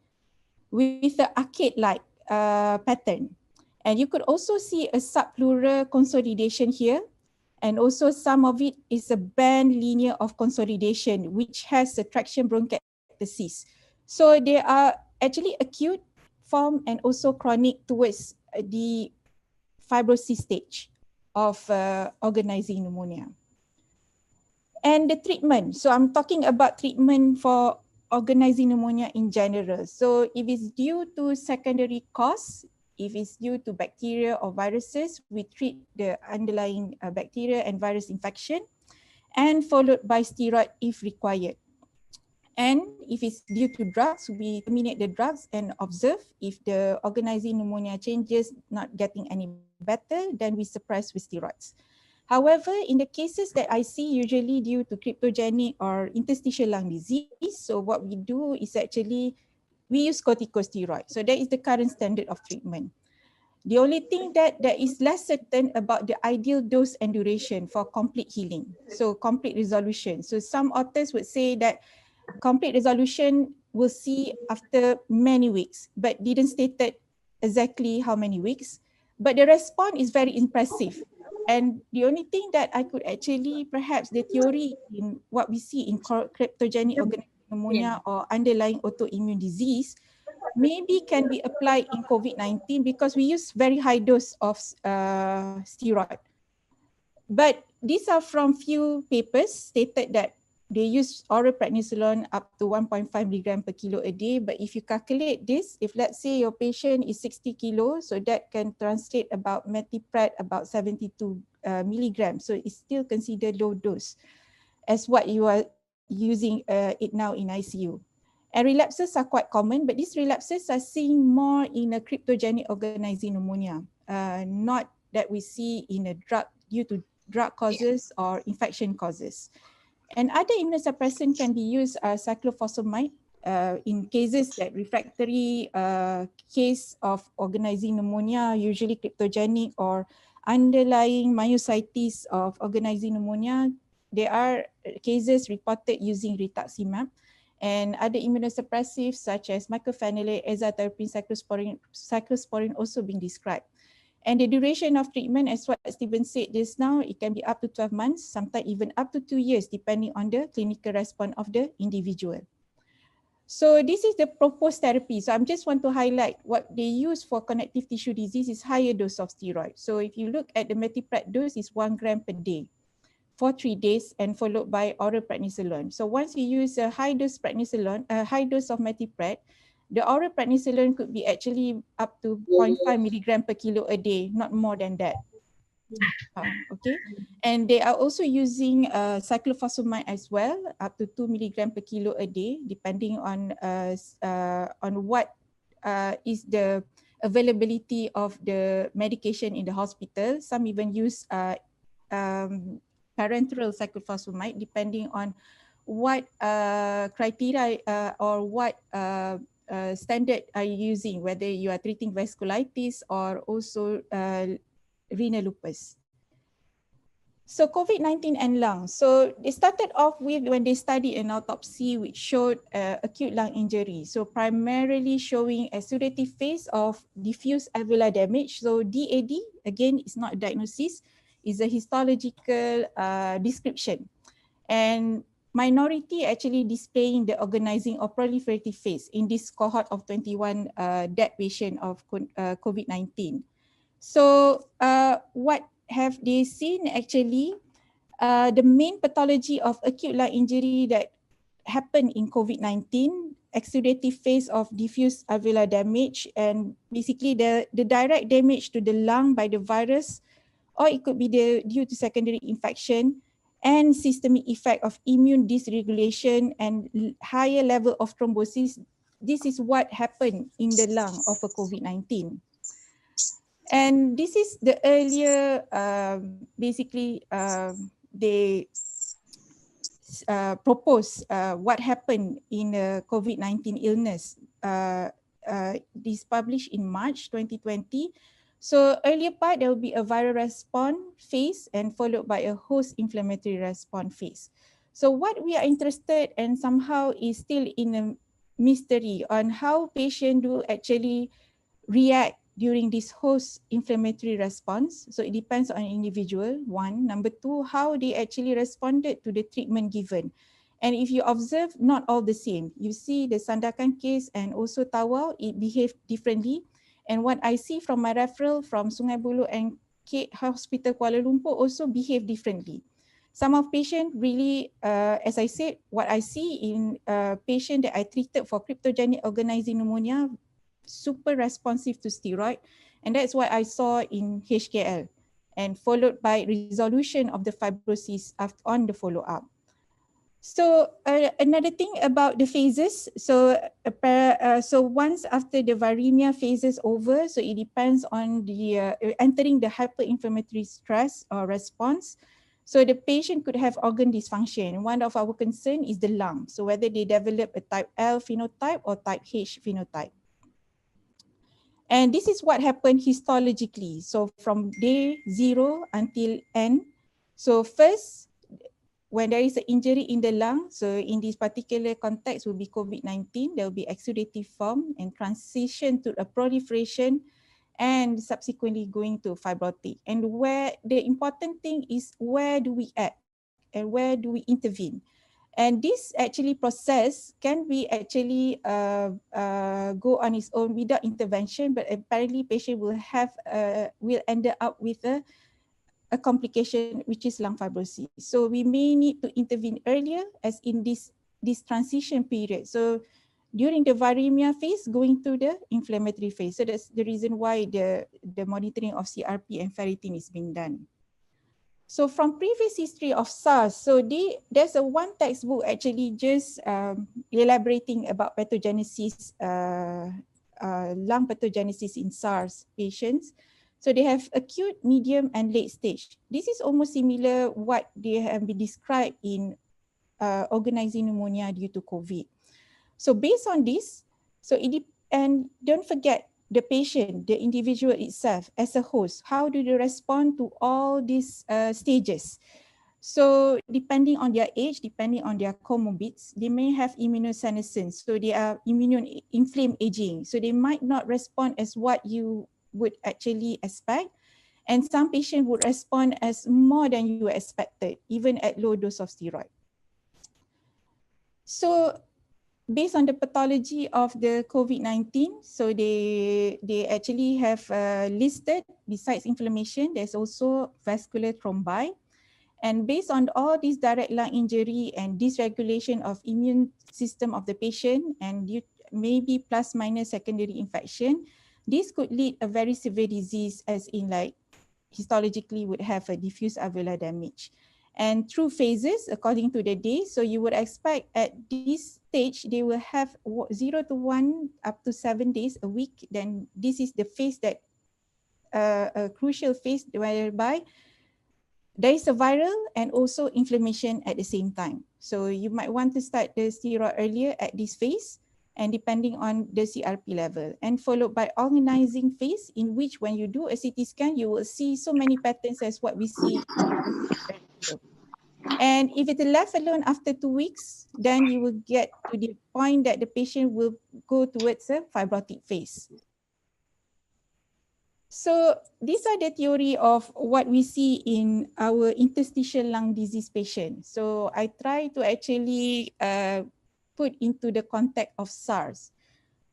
with the arcade-like pattern. And you could also see a subpleural consolidation here. And also some of it is a band linear of consolidation, which has a traction bronchiectasis. So they are actually acute form and also chronic towards the fibrosis stage of organizing pneumonia. And the treatment. So I'm talking about treatment for organizing pneumonia in general. So if it's due to secondary cause, if it's due to bacteria or viruses, we treat the underlying bacteria and virus infection, and followed by steroid if required. And if it's due to drugs, we terminate the drugs and observe. If the organizing pneumonia changes, not getting any better, then we suppress with steroids. However, in the cases that I see usually due to cryptogenic or interstitial lung disease, so what we do is actually we use corticosteroid. So that is the current standard of treatment. The only thing that is less certain about the ideal dose and duration for complete healing. So complete resolution. So some authors would say that complete resolution we'll see after many weeks, but didn't state exactly how many weeks. But the response is very impressive. And the only thing that I could actually, perhaps the theory in what we see in cryptogenic organic pneumonia or underlying autoimmune disease, maybe can be applied in COVID-19 because we use very high dose of steroid. But these are from few papers stated that they use oral prednisolone up to 1.5 milligram per kilo a day. But if you calculate this, if let's say your patient is 60 kilos, so that can translate about metipred about 72 milligrams. So it's still considered low dose as what you are using it now in ICU. And relapses are quite common, but these relapses are seen more in a cryptogenic organizing pneumonia, not that we see in a drug due to drug causes or infection causes. And other immunosuppressant can be used cyclophosphamide in cases that refractory case of organizing pneumonia, usually cryptogenic or underlying myositis of organizing pneumonia. There are cases reported using rituximab, and other immunosuppressives such as mycophenolate, azathioprine, cyclosporine also being described. And the duration of treatment, as what Stephen said just now, it can be up to 12 months, sometimes even up to 2 years, depending on the clinical response of the individual. So this is the proposed therapy. So I just want to highlight what they use for connective tissue disease is higher dose of steroid. So if you look at the metipred dose, is 1 gram per day for 3 days and followed by oral prednisolone. So once you use a high dose prednisolone, a high dose of metipred, the oral prednisolone could be actually up to 0.5 milligram per kilo a day, not more than that. Okay, and they are also using cyclophosphamide as well, up to 2 milligram per kilo a day, depending on what is the availability of the medication in the hospital. Some even use parenteral cyclophosphamide, depending on what criteria or what standard are you using, whether you are treating vasculitis or also renal lupus. So COVID-19 and lung. So they started off with when they studied an autopsy which showed acute lung injury. So primarily showing exudative phase of diffuse alveolar damage. So DAD, again, is not a diagnosis, is a histological description. And minority actually displaying the organizing or proliferative phase in this cohort of 21 dead patient of COVID-19. So what have they seen actually? The main pathology of acute lung injury that happened in COVID-19, exudative phase of diffuse alveolar damage, and basically the direct damage to the lung by the virus, or it could be due to secondary infection and systemic effect of immune dysregulation and higher level of thrombosis. This is what happened in the lung of a COVID-19. And this is the earlier, basically, they propose what happened in the COVID-19 illness. This published in March 2020. So earlier part, there will be a viral response phase and followed by a host inflammatory response phase. So what we are interested and somehow is still in a mystery on how patient do actually react during this host inflammatory response. So it depends on individual, one. Number two, how they actually responded to the treatment given. And if you observe, not all the same. You see the Sandakan case and also Tawau, it behaved differently. And what I see from my referral from Sungai Buloh and Kate Hospital Kuala Lumpur also behave differently. Some of patients really, as I said, what I see in patient that I treated for cryptogenic organizing pneumonia, super responsive to steroid. And that's what I saw in HKL, and followed by resolution of the fibrosis on the follow-up. So another thing about the phases, so once after the viremia phase is over, so it depends on the entering the hyperinflammatory stress or response. So the patient could have organ dysfunction. One of our concern is the lung. So whether they develop a type L phenotype or type H phenotype. And this is what happened histologically. So from day 0 until N. So first, when there is an injury in the lung, so in this particular context will be COVID-19, there will be exudative form and transition to a proliferation and subsequently going to fibrotic. And where the important thing is, where do we act and where do we intervene? And this actually process can be actually go on its own without intervention, but apparently patient will have will end up with a complication which is lung fibrosis. So we may need to intervene earlier as in this transition period. So during the viremia phase, going to the inflammatory phase. So that's the reason why the monitoring of CRP and ferritin is being done. So from previous history of SARS, so there's a one textbook actually just elaborating about pathogenesis, lung pathogenesis in SARS patients. So they have acute, medium, and late stage. This is almost similar what they have been described in organizing pneumonia due to COVID. So based on this, so and don't forget the patient, the individual itself as a host, how do they respond to all these stages? So depending on their age, depending on their comorbids, they may have immunosenescence. So they are immune-inflamed aging. So they might not respond as what you would actually expect. And some patients would respond as more than you expected, even at low dose of steroid. So based on the pathology of the COVID-19, so they actually have listed, besides inflammation, there's also vascular thrombi. And based on all these direct lung injury and dysregulation of immune system of the patient and maybe plus minus secondary infection, this could lead a very severe disease, as in like histologically would have a diffuse alveolar damage. And through phases, according to the day, so you would expect at this stage, they will have 0 to 1 up to 7 days a week. Then this is the phase that, a crucial phase whereby there is a viral and also inflammation at the same time. So you might want to start the steroid earlier at this phase and depending on the CRP level, and followed by organizing phase, in which when you do a CT scan, you will see so many patterns as what we see. And if it is left alone after 2 weeks, then you will get to the point that the patient will go towards a fibrotic phase. So these are the theory of what we see in our interstitial lung disease patient. So I try to actually put into the context of SARS.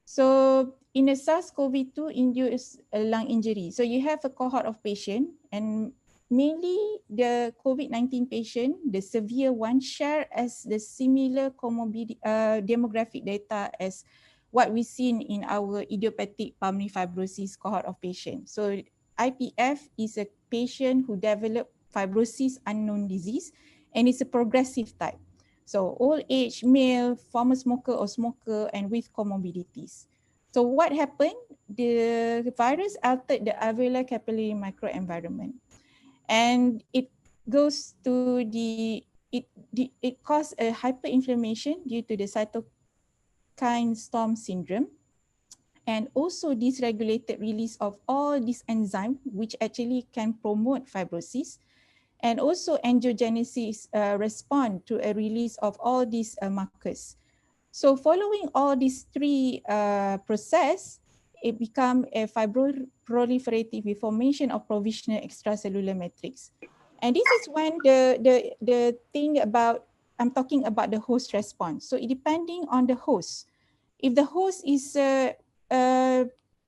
So in a SARS-CoV-2 induced lung injury, so you have a cohort of patient, and mainly the COVID-19 patient, the severe one, share as the similar comorbid demographic data as what we've seen in our idiopathic pulmonary fibrosis cohort of patients. So IPF is a patient who developed fibrosis unknown disease, and it's a progressive type. So old age, male, former smoker or smoker, and with comorbidities. So what happened? The virus altered the alveolar capillary microenvironment, and it goes to the it caused a hyperinflammation due to the cytokine storm syndrome, and also dysregulated release of all these enzymes, which actually can promote fibrosis, and also angiogenesis respond to a release of all these markers. So following all these three process, it become a fibroproliferative reformation of provisional extracellular matrix. And this is when the thing about, I'm talking about the host response. So it depending on the host. If the host is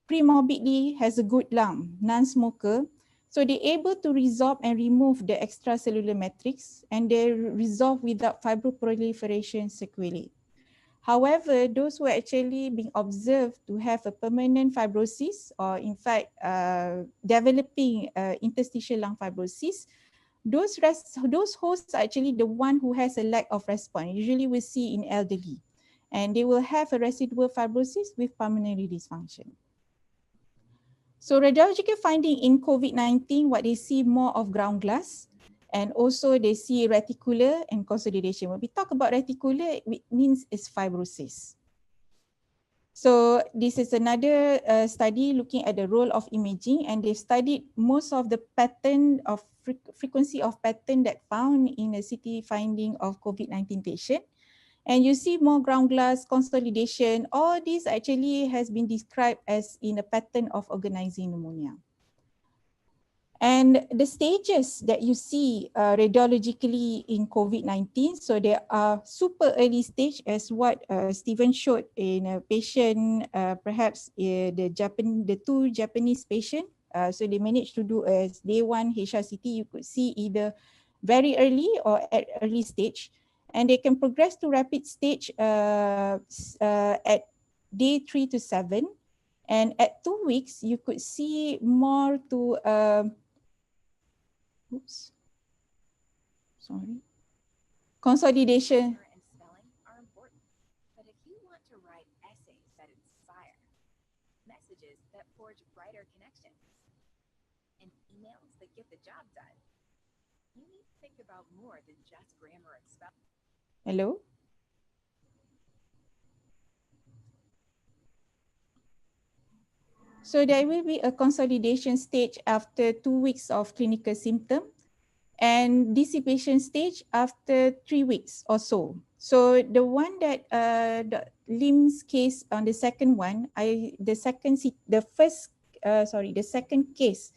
premorbidly has a good lung, non-smoker, so they're able to resolve and remove the extracellular matrix, and they resolve without fibroproliferation sequelae. However, those who are actually being observed to have a permanent fibrosis, or in fact developing interstitial lung fibrosis, those hosts are actually the one who has a lack of response. Usually we see in elderly, and they will have a residual fibrosis with pulmonary dysfunction. So radiological finding in COVID-19, what they see more of ground glass, and also they see reticular and consolidation. When we talk about reticular, it means it's fibrosis. So this is another study looking at the role of imaging, and they studied most of the pattern of frequency of pattern that found in a CT finding of COVID-19 patient. And you see more ground glass, consolidation, all this actually has been described as in a pattern of organizing pneumonia. And the stages that you see radiologically in COVID-19, so there are super early stage, as what Stephen showed in a patient, perhaps the two Japanese patient. So they managed to do a day 1 HRCT. You could see either very early or at early stage, and they can progress to rapid stage at day 3 to 7. And at 2 weeks, you could see more to consolidation. And spelling are important, but if you want to write essays that inspire, messages that forge brighter connections, and emails that get the job done, you need to think about more than just grammar and spelling. Hello? So there will be a consolidation stage after 2 weeks of clinical symptom, and dissipation stage after 3 weeks or so. So the one that the Lim's case on the second one, the second case,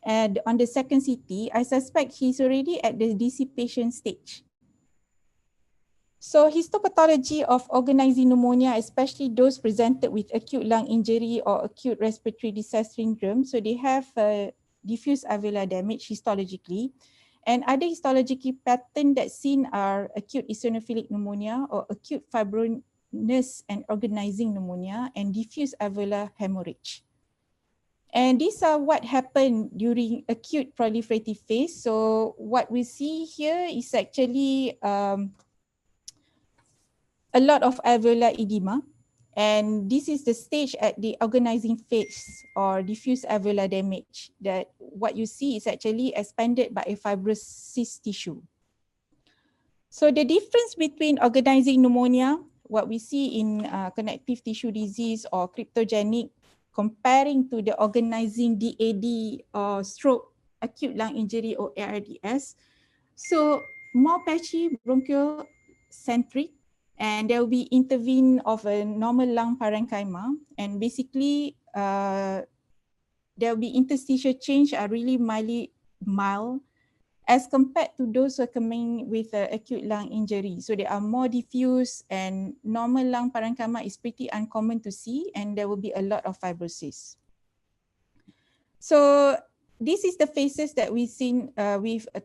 and on the second CT, I suspect he's already at the dissipation stage. So histopathology of organizing pneumonia, especially those presented with acute lung injury or acute respiratory distress syndrome, so they have diffuse alveolar damage histologically. And other histological patterns that seen are acute eosinophilic pneumonia or acute fibrosis and organizing pneumonia and diffuse alveolar hemorrhage. And these are what happened during acute proliferative phase. So what we see here is actually a lot of alveolar edema, and this is the stage at the organizing phase or diffuse alveolar damage, that what you see is actually expanded by a fibrosis tissue. So the difference between organizing pneumonia, what we see in connective tissue disease or cryptogenic, comparing to the organizing DAD or stroke, acute lung injury or ARDS, so more patchy bronchiocentric, and there will be intervene of a normal lung parenchyma, and basically there will be interstitial change are really mild as compared to those who are coming with acute lung injury. So they are more diffuse, and normal lung parenchyma is pretty uncommon to see, and there will be a lot of fibrosis. So this is the phases that we've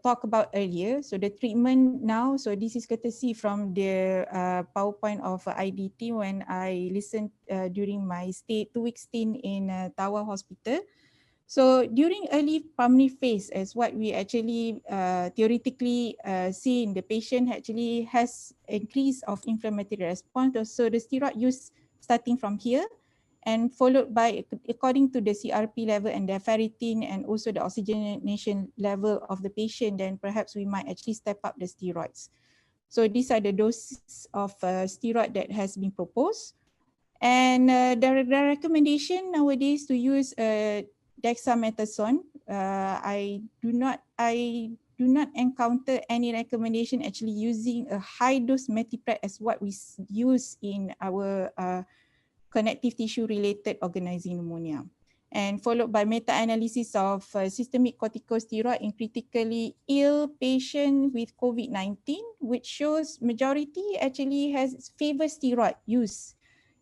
talked about earlier. So the treatment now, so this is courtesy from the PowerPoint of IDT when I listened during my 2-week stint in Tawa Hospital. So during early pulmonary phase, as what we actually theoretically see in the patient actually has increase of inflammatory response. So the steroid use starting from here, and followed by according to the CRP level and the ferritin and also the oxygenation level of the patient, then perhaps we might actually step up the steroids. So these are the doses of steroid that has been proposed. And the recommendation nowadays to use dexamethasone, I do not encounter any recommendation actually using a high dose metipred as what we use in our connective tissue related organizing pneumonia. And followed by meta-analysis of systemic corticosteroid in critically ill patient with COVID-19, which shows majority actually has favor steroid use.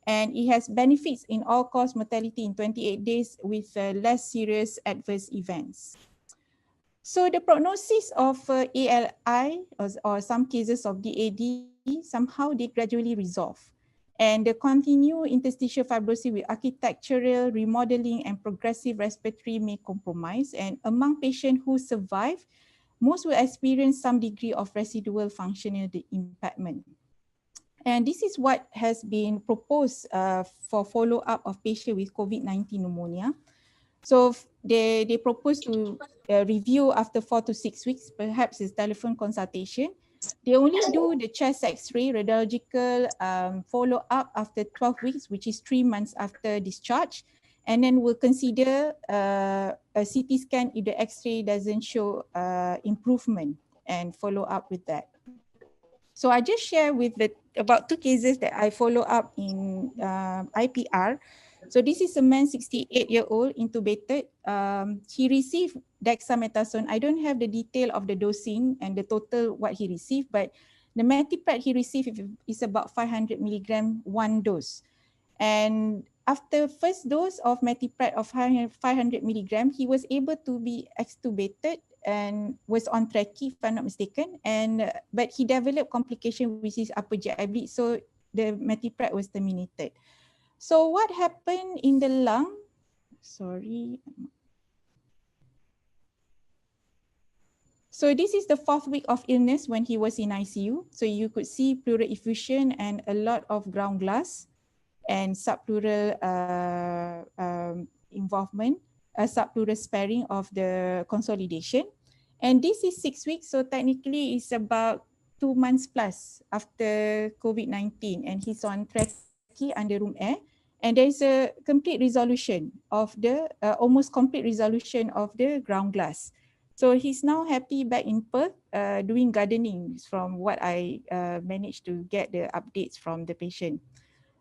And it has benefits in all-cause mortality in 28 days with less serious adverse events. So the prognosis of ALI or some cases of DAD, somehow they gradually resolve. And the continued interstitial fibrosis with architectural remodeling and progressive respiratory may compromise. And among patients who survive, most will experience some degree of residual functional impairment. And this is what has been proposed for follow-up of patients with COVID-19 pneumonia. So they propose to review after 4 to 6 weeks, perhaps it's telephone consultation. They only do the chest X-ray radiological follow-up after 12 weeks, which is 3 months after discharge. And then we'll consider a CT scan if the X-ray doesn't show improvement and follow up with that. So I just share with about 2 cases that I follow up in IPR. So this is a man, 68-year-old, intubated. He received dexamethasone. I don't have the detail of the dosing and the total what he received, but the metipred he received is about 500 milligram one dose. And after first dose of metipred of 500 milligram, he was able to be extubated and was on trachea, if I'm not mistaken. And but he developed complication which is upper GI bleed, so the metipred was terminated. So what happened in the lung? Sorry. So this is the 4th week of illness when he was in ICU. So you could see pleural effusion and a lot of ground glass and subpleural involvement, subpleural sparing of the consolidation. And this is 6 weeks, so technically it's about 2 months plus after COVID-19, and he's on trachea under room air. And there is a complete resolution of the, almost complete resolution of the ground glass. So he's now happy back in Perth doing gardening from what I managed to get the updates from the patient.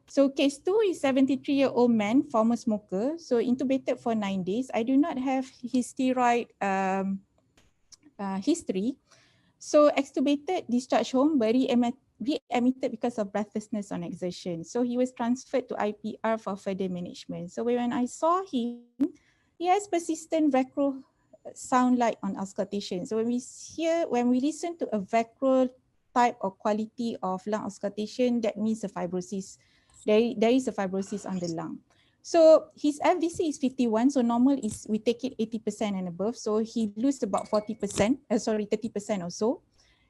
So case 2 is 73-year-old man, former smoker, so intubated for 9 days. I do not have his steroid history. So extubated, discharged home, but readmitted because of breathlessness on exertion. So he was transferred to IPR for further management. So when I saw him, he has persistent vacro sound like on auscultation. So when we listen to a vacro type or quality of lung auscultation, that means a fibrosis. There is a fibrosis on the lung. So his FVC is 51, so normal is we take it 80% and above. So he lose about 30% or so.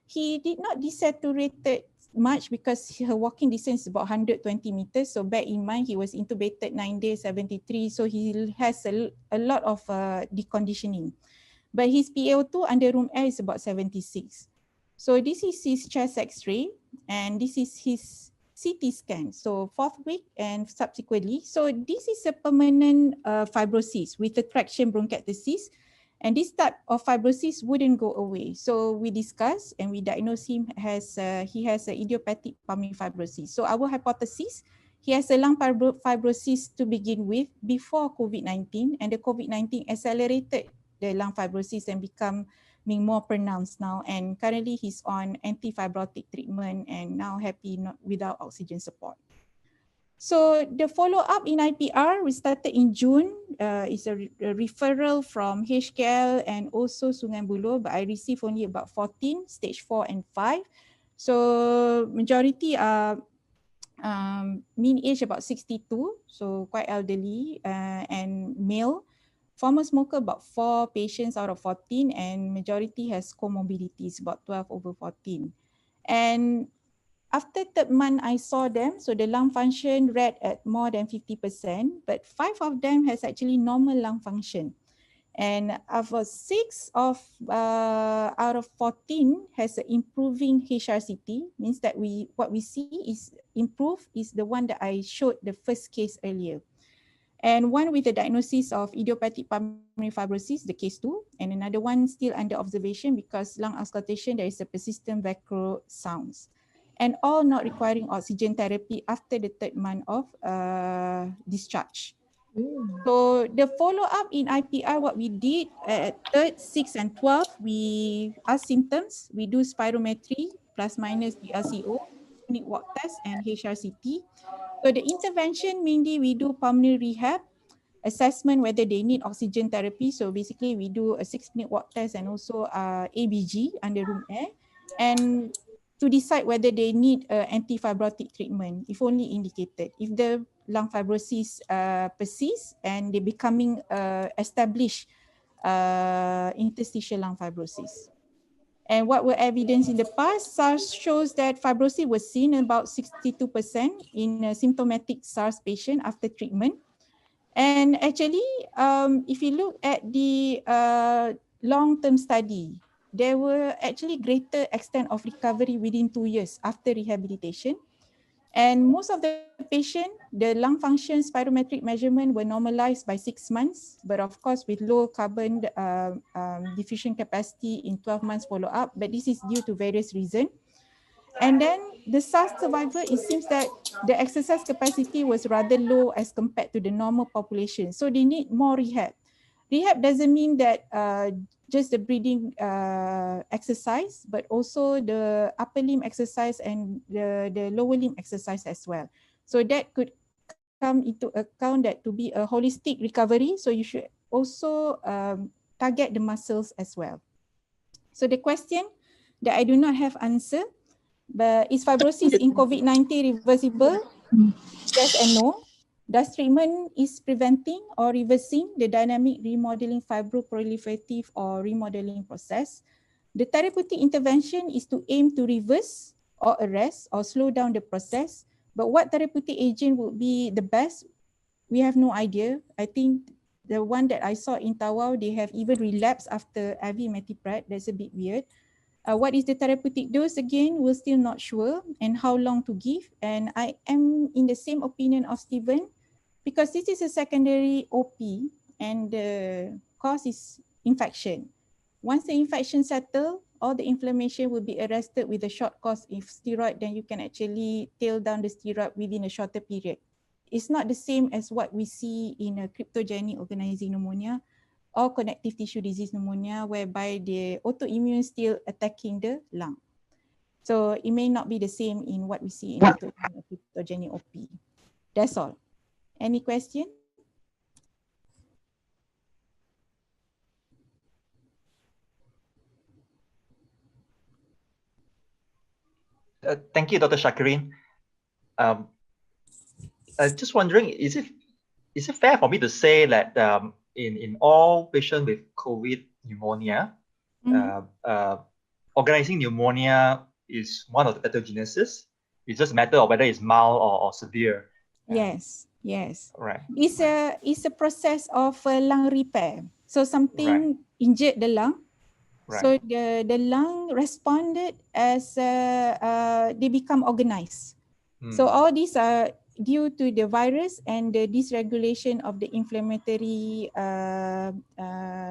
He did not desaturate much because her walking distance is about 120 meters. So bear in mind, he was intubated 9 days, 73. So he has a lot of deconditioning. But his PaO2 under room air is about 76. So this is his chest X-ray, and this is his CT scan. So 4th week and subsequently. So this is a permanent fibrosis with a traction bronchiectasis. And this type of fibrosis wouldn't go away. So we discussed and we diagnosed him as he has an idiopathic pulmonary fibrosis. So our hypothesis, he has a lung fibrosis to begin with before COVID-19, and the COVID-19 accelerated the lung fibrosis and become more pronounced now. And currently he's on antifibrotic treatment and now happy without oxygen support. So the follow-up in IPR, we started in June. It's a referral from HKL and also Sungai Buloh, but I received only about 14, stage 4 and 5. So majority are mean age about 62, so quite elderly and male. Former smoker, about 4 patients out of 14, and majority has comorbidities, about 12 over 14. And after third month, I saw them. So the lung function read at more than 50%, but 5 of them has actually normal lung function. And of 6 out of 14 has an improving HRCT, means that what we see is improve is the one that I showed the first case earlier. And one with the diagnosis of idiopathic pulmonary fibrosis, the case 2, and another one still under observation because lung auscultation, there is a persistent vacro sounds. And all not requiring oxygen therapy after the third month of discharge. So the follow-up in IPR, what we did at 3rd, 6th, and 12th, we ask symptoms, we do spirometry, plus minus DLCO, minute walk test, and HRCT. So the intervention, mainly we do pulmonary rehab, assessment whether they need oxygen therapy. So basically we do a 6-minute walk test and also ABG under room air, and to decide whether they need antifibrotic treatment if only indicated. If the lung fibrosis persists and they becoming established interstitial lung fibrosis. And what were evidence in the past, SARS shows that fibrosis was seen about 62% in a symptomatic SARS patient after treatment. And actually, if you look at the long-term study, there were actually greater extent of recovery within 2 years after rehabilitation. And most of the patient, the lung function spirometric measurement were normalized by 6 months, but of course with low carbon diffusion capacity in 12 months follow-up, but this is due to various reasons. And then the SARS survivor, it seems that the exercise capacity was rather low as compared to the normal population. So they need more rehab. Rehab doesn't mean that just the breathing exercise, but also the upper limb exercise and the lower limb exercise as well. So that could come into account that to be a holistic recovery. So you should also target the muscles as well. So the question that I do not have answer, but is fibrosis in COVID-19 reversible? Yes and no. Does treatment is preventing or reversing the dynamic remodeling fibroproliferative or remodeling process? The therapeutic intervention is to aim to reverse or arrest or slow down the process. But what therapeutic agent would be the best? We have no idea. I think the one that I saw in Tawau, they have even relapsed after IV metipred. That's a bit weird. What is the therapeutic dose again, we're still not sure, and how long to give. And I am in the same opinion of Stephen, because this is a secondary OP and the cause is infection. Once the infection settles, all the inflammation will be arrested with a short course of steroid, then you can actually tail down the steroid within a shorter period. It's not the same as what we see in a cryptogenic organizing pneumonia or connective tissue disease pneumonia, whereby the autoimmune still attacking the lung. So it may not be the same in what we see in cryptogenic OP. That's all. Any question? Thank you, Dr. Shakirin. Just wondering, is it fair for me to say that in all patients with COVID pneumonia, organizing pneumonia is one of the pathogenesis? It's just a matter of whether it's mild or severe. Yes, yes. Right. It's a process of lung repair. So something injured the lung. Right. So the lung responded as they become organized. So all these are due to the virus and the dysregulation of the inflammatory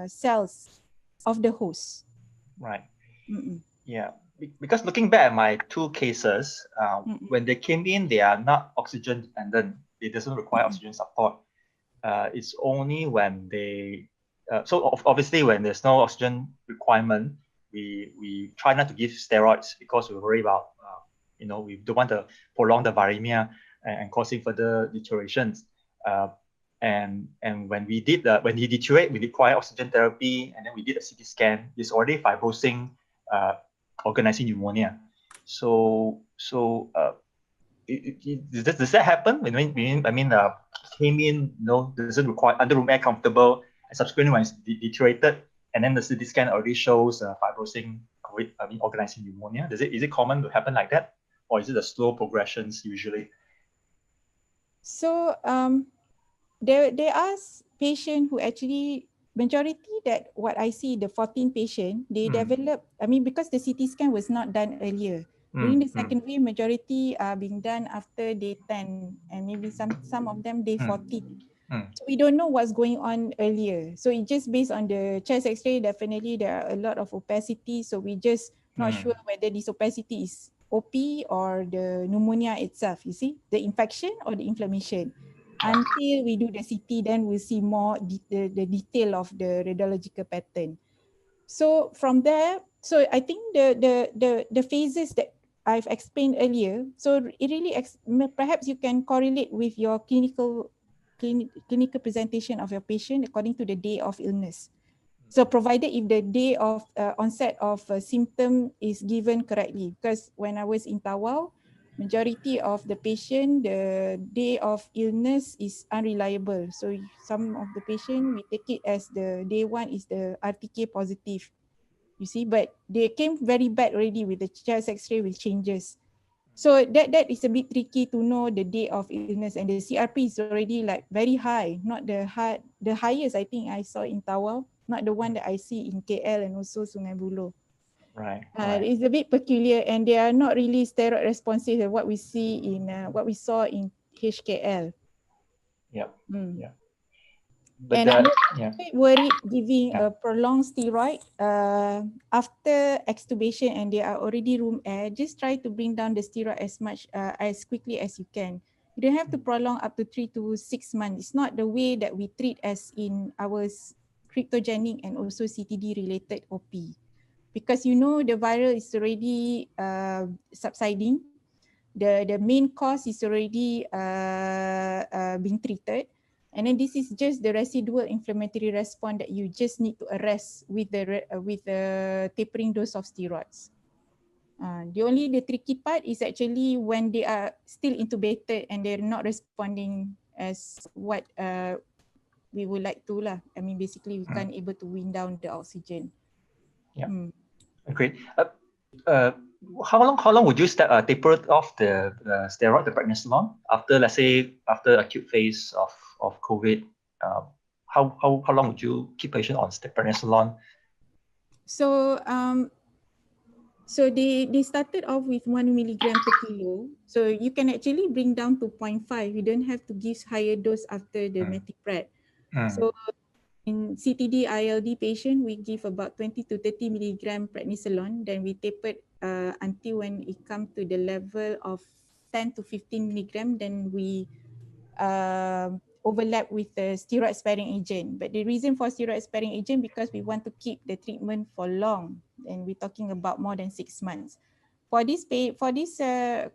cells of the host. Right. Yeah. Because looking back at my 2 cases, when they came in, they are not oxygen dependent. It doesn't require oxygen support. It's only when they, so obviously when there's no oxygen requirement, we try not to give steroids because we worry about, we don't want to prolong the viremia and causing further deteriorations. And when we did when he deteriorate, we require oxygen therapy, and then we did a CT scan. It's already fibrosing, organizing pneumonia. So does that happen? Came in, doesn't require under room air comfortable, and subsequently when it's deteriorated, and then the CT scan already shows fibrosing organizing pneumonia. Is it common to happen like that, or is it a slow progressions usually? So there are patients who actually, majority that what I see, the 14 patient, they develop, I mean, because the CT scan was not done earlier. During the second wave, majority are being done after day 10 and maybe some of them day 14. So we don't know what's going on earlier. So it just based on the chest x-ray, definitely there are a lot of opacity. So we just not sure whether this opacity is OP or the pneumonia itself, you see, the infection or the inflammation. Until we do the CT, then we'll see more the detail of the radiological pattern. So from there, so I think the phases that I've explained earlier, so it really, perhaps you can correlate with your clinical presentation of your patient according to the day of illness. So provided if the day of onset of symptom is given correctly, because when I was in Tawau, majority of the patient, the day of illness is unreliable. So some of the patient, we take it as the day one is the RTK positive, you see, but they came very bad already with the chest x-ray with changes. So that is a bit tricky to know the day of illness, and the CRP is already like very high, not the highest I think I saw in Tawau, not the one that I see in KL and also Sungai Buloh. Right. It's a bit peculiar, and they are not really steroid responsive as what we see in what we saw in HKL. Yep. Yeah. But and I'm a bit worried giving a prolonged steroid after extubation and they are already room air. Just try to bring down the steroid as quickly as you can. You don't have to prolong up to 3 to 6 months. It's not the way that we treat as in our cryptogenic and also CTD related OP. Because you know the viral is already subsiding. The main cause is already being treated. And then this is just the residual inflammatory response that you just need to arrest with the tapering dose of steroids. The tricky part is actually when they are still intubated and they're not responding as what we would like to lah. I mean, basically we can't able to wind down the oxygen. Yeah, great. How long would you taper off the steroid, the prednisolone, after, let's say, after acute phase of COVID? How long would you keep patient on prednisolone? So so they started off with 1 milligram per kilo. So you can actually bring down to 0.5. You don't have to give higher dose after the metipred. So in CTD ILD patient, we give about 20 to 30 milligram prednisolone. Then we tapered until when it comes to the level of 10 to 15 milligram, then we overlap with the steroid sparing agent. But the reason for steroid sparing agent, because we want to keep the treatment for long, and we're talking about more than 6 months. For this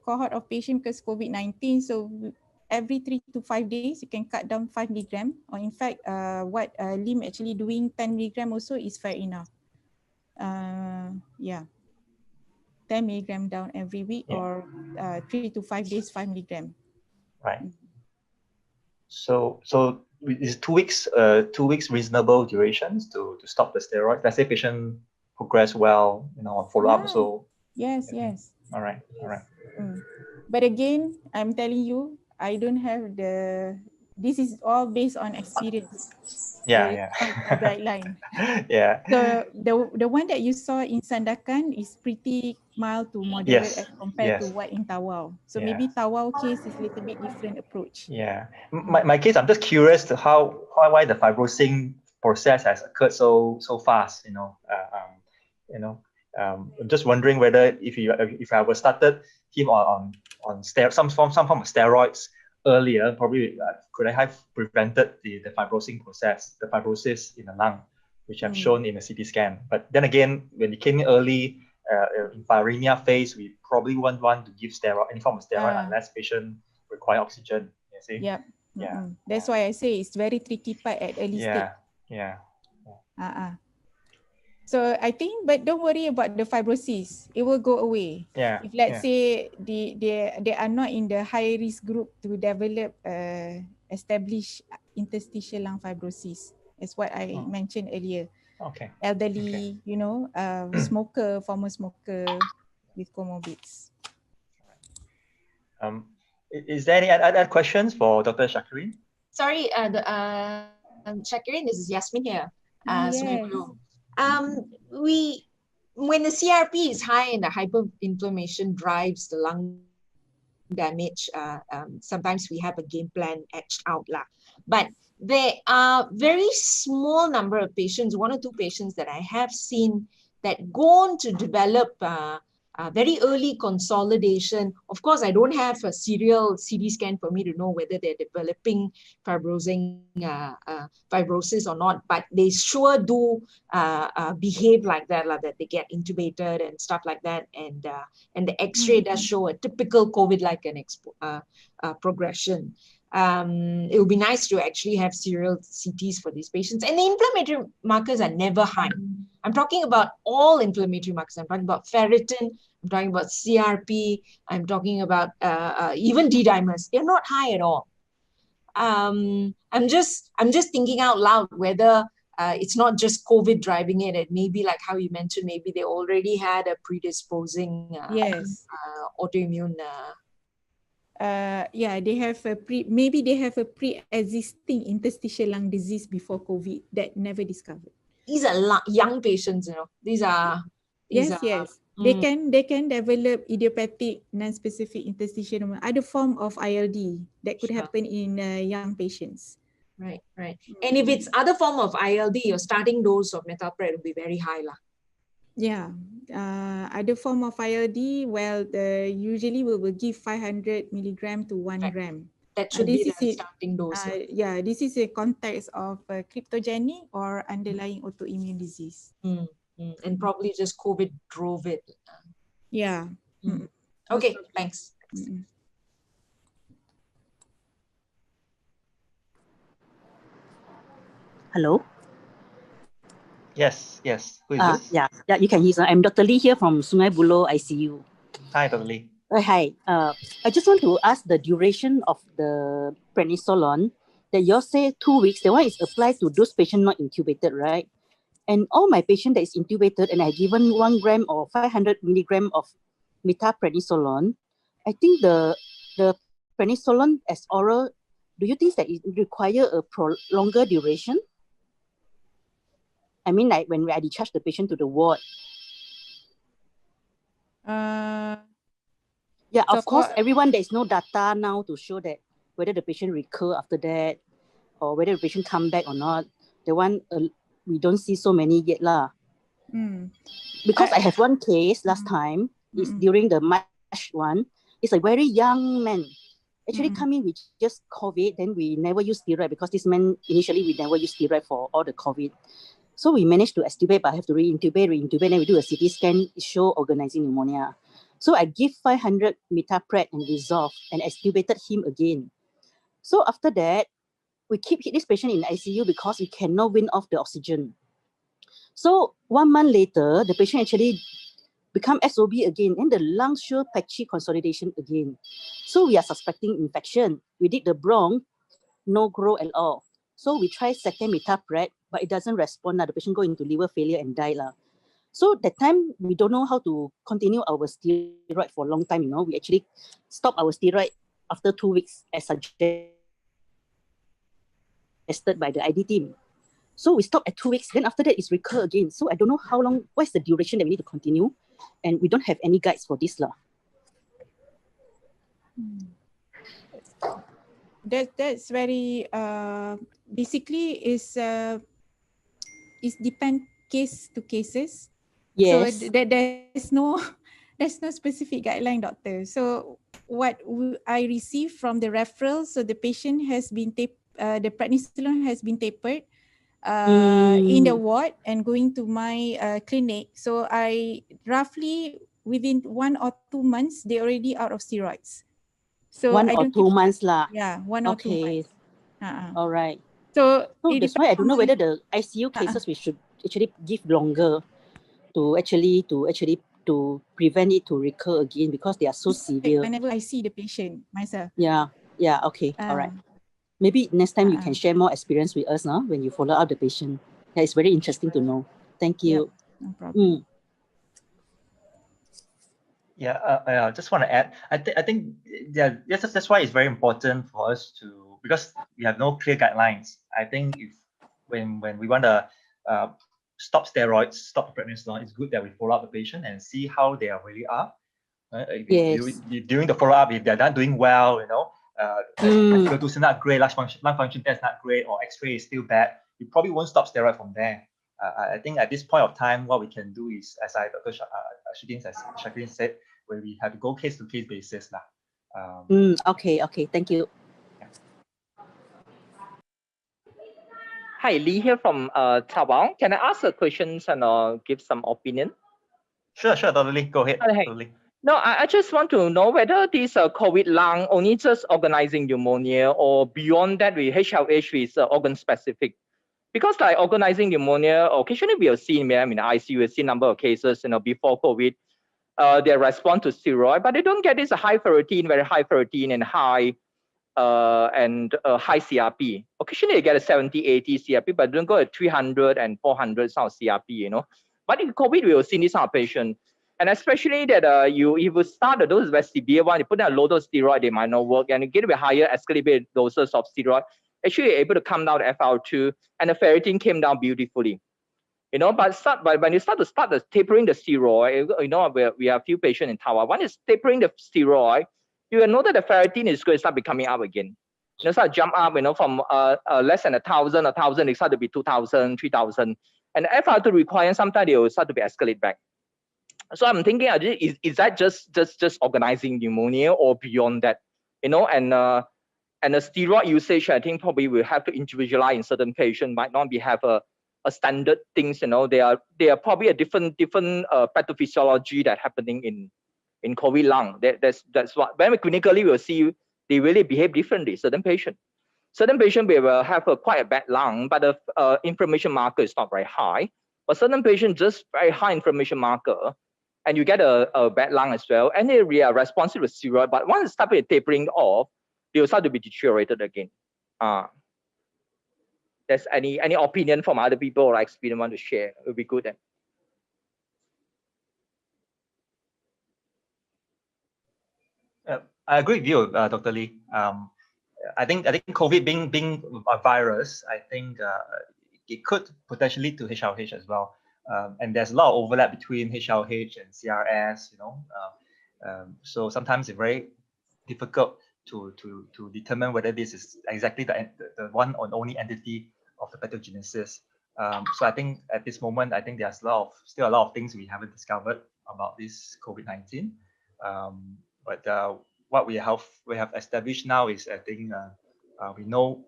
cohort of patients, because COVID-19, so every 3 to 5 days, you can cut down 5 milligram. Or in fact, what Lim actually doing 10 milligram also is fair enough. 10 milligram down every week, or 3 to 5 days, 5 milligram. Right. So is 2 weeks 2 weeks reasonable durations to stop the steroid? Let's say patient progress well, on follow up. So yes. All right. But again, I'm telling you, I don't have this is all based on experience. Yeah. A guideline. Yeah. So the one that you saw in Sandakan is pretty mild to moderate as compared to what in Tawau. So maybe Tawau case is a little bit different approach. Yeah. My case, I'm just curious to why the fibrosing process has occurred so fast. I'm just wondering whether if I was started him on some form of steroids earlier, probably could I have prevented the fibrosing process, the fibrosis in the lung, which I've shown in the CT scan. But then again, when it came in early in viremia phase, we probably won't want to give any form of steroid unless patient require oxygen. You see? Yep. Yeah. That's why I say it's very tricky part at early stage. Yeah. So I think, but don't worry about the fibrosis. It will go away. If let's say they are not in the high risk group to develop established interstitial lung fibrosis, as what I mentioned earlier. Okay. Elderly, smoker, former smoker with comorbids. Is there any other questions for Dr. Shakareen? Sorry, Shakareen, this is Yasmin here. Yes. When the CRP is high and the hyperinflammation drives the lung damage, sometimes we have a game plan etched out lah. But there are very small number of patients, 1 or 2 patients that I have seen that go on to develop very early consolidation. Of course, I don't have a serial CD scan for me to know whether they're developing fibrosis or not, but they sure do behave like that, that they get intubated and stuff like that. And the X-ray does show a typical COVID-like progression. It would be nice to actually have serial CTs for these patients. And the inflammatory markers are never high. I'm talking about all inflammatory markers. I'm talking about ferritin, I'm talking about CRP, I'm talking about even D-dimers. They're not high at all. I'm just thinking out loud whether it's not just COVID driving it. It may be like how you mentioned, maybe they already had a predisposing autoimmune. They have maybe they have a pre-existing interstitial lung disease before COVID that never discovered. These are young patients, These are yes. They can develop idiopathic non-specific interstitial pneumonia, other form of ILD that could happen in young patients. Right. And if it's other form of ILD, your starting dose of metapred will be very high lah. Yeah, other form of ILD, usually we will give 500 milligram to 1 gram. That should be the starting dose. This is a context of cryptogenic or underlying autoimmune disease. And probably just COVID drove it. Yeah. Okay, thanks. Hello? Yes. Who is this? Yeah, you can hear. I'm Dr. Lee here from Sungai Buloh ICU. Hi, Dr. Lee. Hi. I just want to ask the duration of the prednisolone that you all say 2 weeks. The one is applied to those patients not intubated, right? And all my patient that is intubated and I given 1 gram or 500 milligram of metaprednisolone, I think the prednisolone as oral, do you think that it require a longer duration? I mean, like when I discharge the patient to the ward. Of course, everyone, there is no data now to show that whether the patient recur after that or whether the patient come back or not. The one we don't see so many yet lah. Because I have one case last time, it's during the March one. It's a very young man. Actually come in with just COVID, then we never use steroid because this man, initially we never use steroid for all the COVID. So we managed to extubate, but I have to re-intubate, then we do a CT scan, show organizing pneumonia. So I give 500 metapred and resolve and extubated him again. So after that, we keep this patient in ICU because we cannot win off the oxygen. So 1 month later, the patient actually become SOB again, and the lung show patchy consolidation again. So we are suspecting infection. We did the bronch, no grow at all. So we try second metapred, but it doesn't respond. The patient go into liver failure and die. So that time, we don't know how to continue our steroid for a long time. We actually stopped our steroid after 2 weeks as suggested by the ID team. So we stopped at 2 weeks. Then after that, it's recur again. So I don't know how long, what's the duration that we need to continue? And we don't have any guides for this. That's very basically is depend case to cases. Yes. So there's no specific guideline, doctor. So what I received from the referral, so the patient has been the prednisolone has been tapered in the ward and going to my clinic. So I roughly within 1 or 2 months they already out of steroids. So 1 or 2 months lah. Yeah, 1 or 2 months. All right. So that's why I don't know whether the ICU cases we should actually give longer to prevent it to recur again because they are so severe. Whenever I see the patient myself. Yeah. Okay. All right. Maybe next time you can share more experience with us when you follow up the patient. Yeah, it's very interesting to know. Thank you. No problem. Yeah, I just want to add. I think yeah, that's why it's very important for us to, because we have no clear guidelines. I think if when we want to stop steroids, stop prednisone, it's good that we follow up the patient and see how they really are. Yes. During the follow up, if they're not doing well, FiO2 is not great, lung function test not great, or X-ray is still bad, you probably won't stop steroid from there. I think at this point of time, what we can do is, as Dr. Shakrin said, where we have to go case to case basis. Okay, thank you. Yeah. Hi, Lee here from Taiwan. Can I ask a question and give some opinion? Sure, Dr. Lee, go ahead. Okay. No, I just want to know whether this COVID lung only just organizing pneumonia, or beyond that, HLH is organ specific. Because like organizing pneumonia, occasionally we have seen, in the ICU, we've seen number of cases, before COVID, they respond to steroid, but they don't get this high ferritin, very high ferritin and high CRP. Occasionally they get a 70, 80 CRP, but don't go at 300 and 400 sound CRP, But in COVID, we have seen this kind of patient. And especially that if you start the dose very severe one, you put in a low dose steroid, they might not work. And you get a bit higher escalated doses of steroid, actually you're able to come down to FR2, and the ferritin came down beautifully. But when you start the tapering the steroid, we have a few patients in Taiwan. One is tapering the steroid, you will know that the ferritin is going to start becoming up again. Start jump up, from less than 1,000, it start to be 2,000, 3,000. And FR2 requirement, sometimes they will start to be escalate back. So I'm thinking, is that just organizing pneumonia or beyond that? And the steroid usage, I think probably will have to individualize in certain patients, might not have a standard things, they are probably a different pathophysiology that happening in COVID lung. That's what, when we clinically we'll see they really behave differently. Certain patient we will have quite a bad lung, but the inflammation marker is not very high. But certain patient just very high inflammation marker, and you get a bad lung as well, and they are responsive to steroid. But once it starts tapering off, they will start to be deteriorated again. There's any opinion from other people or experience want to share? It would be good then. I agree with you, Dr. Lee. I think COVID being a virus, I think it could potentially lead to HLH as well. And there's a lot of overlap between HLH and CRS, so sometimes it's very difficult to determine whether this is exactly the one or only entity of the pathogenesis. So I think at this moment, I think there's still a lot of things we haven't discovered about this COVID-19. But what we have established now is, I think we know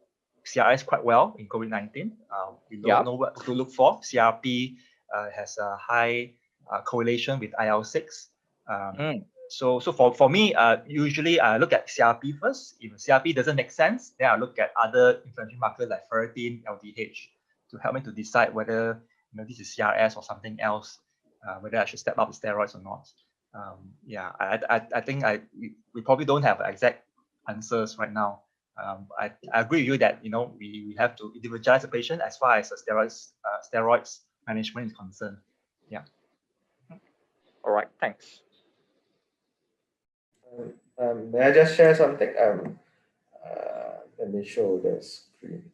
CRS quite well in COVID-19. We know what to look for. CRP has a high correlation with IL-6. So for me, usually I look at CRP first. If CRP doesn't make sense, then I look at other inflammatory markers like ferritin, LDH, to help me to decide whether this is CRS or something else, whether I should step up the steroids or not. I think we probably don't have exact answers right now. I agree with you that we have to individualize the patient as far as the steroids management is concerned. Yeah. All right. Thanks. May I just share something? Let me show the screen.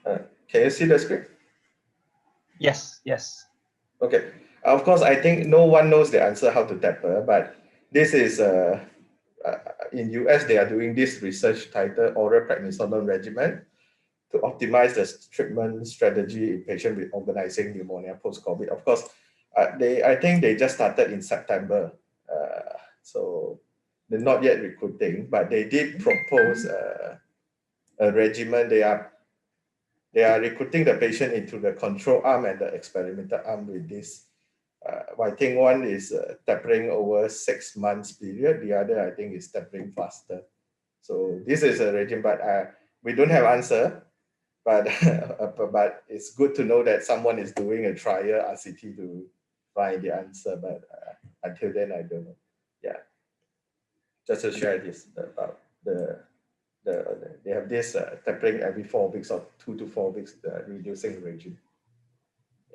Can you see the screen? Yes. Okay. Of course, I think no one knows the answer how to taper, but this is in US, they are doing this research titled Oral Prednisolone Regimen to optimize the treatment strategy in patients with organizing pneumonia post-COVID. Of course, I think they just started in September. So they're not yet recruiting, but they did propose a regimen. They are recruiting the patient into the control arm and the experimental arm with this. I think one is tapering over 6 months period. The other, I think, is tapering faster. So this is a regimen, but we don't have answer. But but it's good to know that someone is doing a trial RCT to find the answer. But until then, I don't know. Yeah, just to share this about they have this tapering every 4 weeks or 2 to 4 weeks, reducing regime.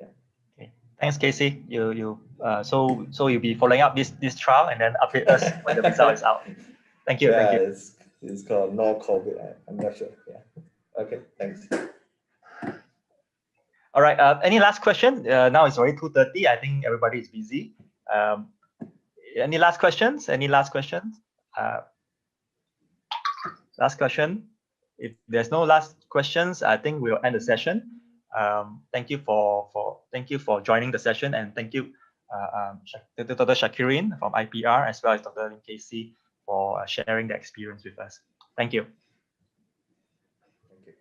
Yeah. Okay. Thanks, Casey. So you'll be following up this trial and then update us when the result is out. Thank you. Yeah, thank you. It's called no COVID. I'm not sure. Yeah. Okay. Thanks. All right. Any last question? Now it's already 2:30. I think everybody is busy. Any last questions? Any last questions? Last question. If there's no last questions, I think we'll end the session. Thank you for joining the session, and thank you, Dr. Shakirin from IPR, as well as Dr. Lin Casey for sharing the experience with us. Thank you. Thank you.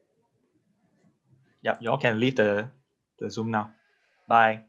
Yeah, you all can leave the Zoom now. Bye.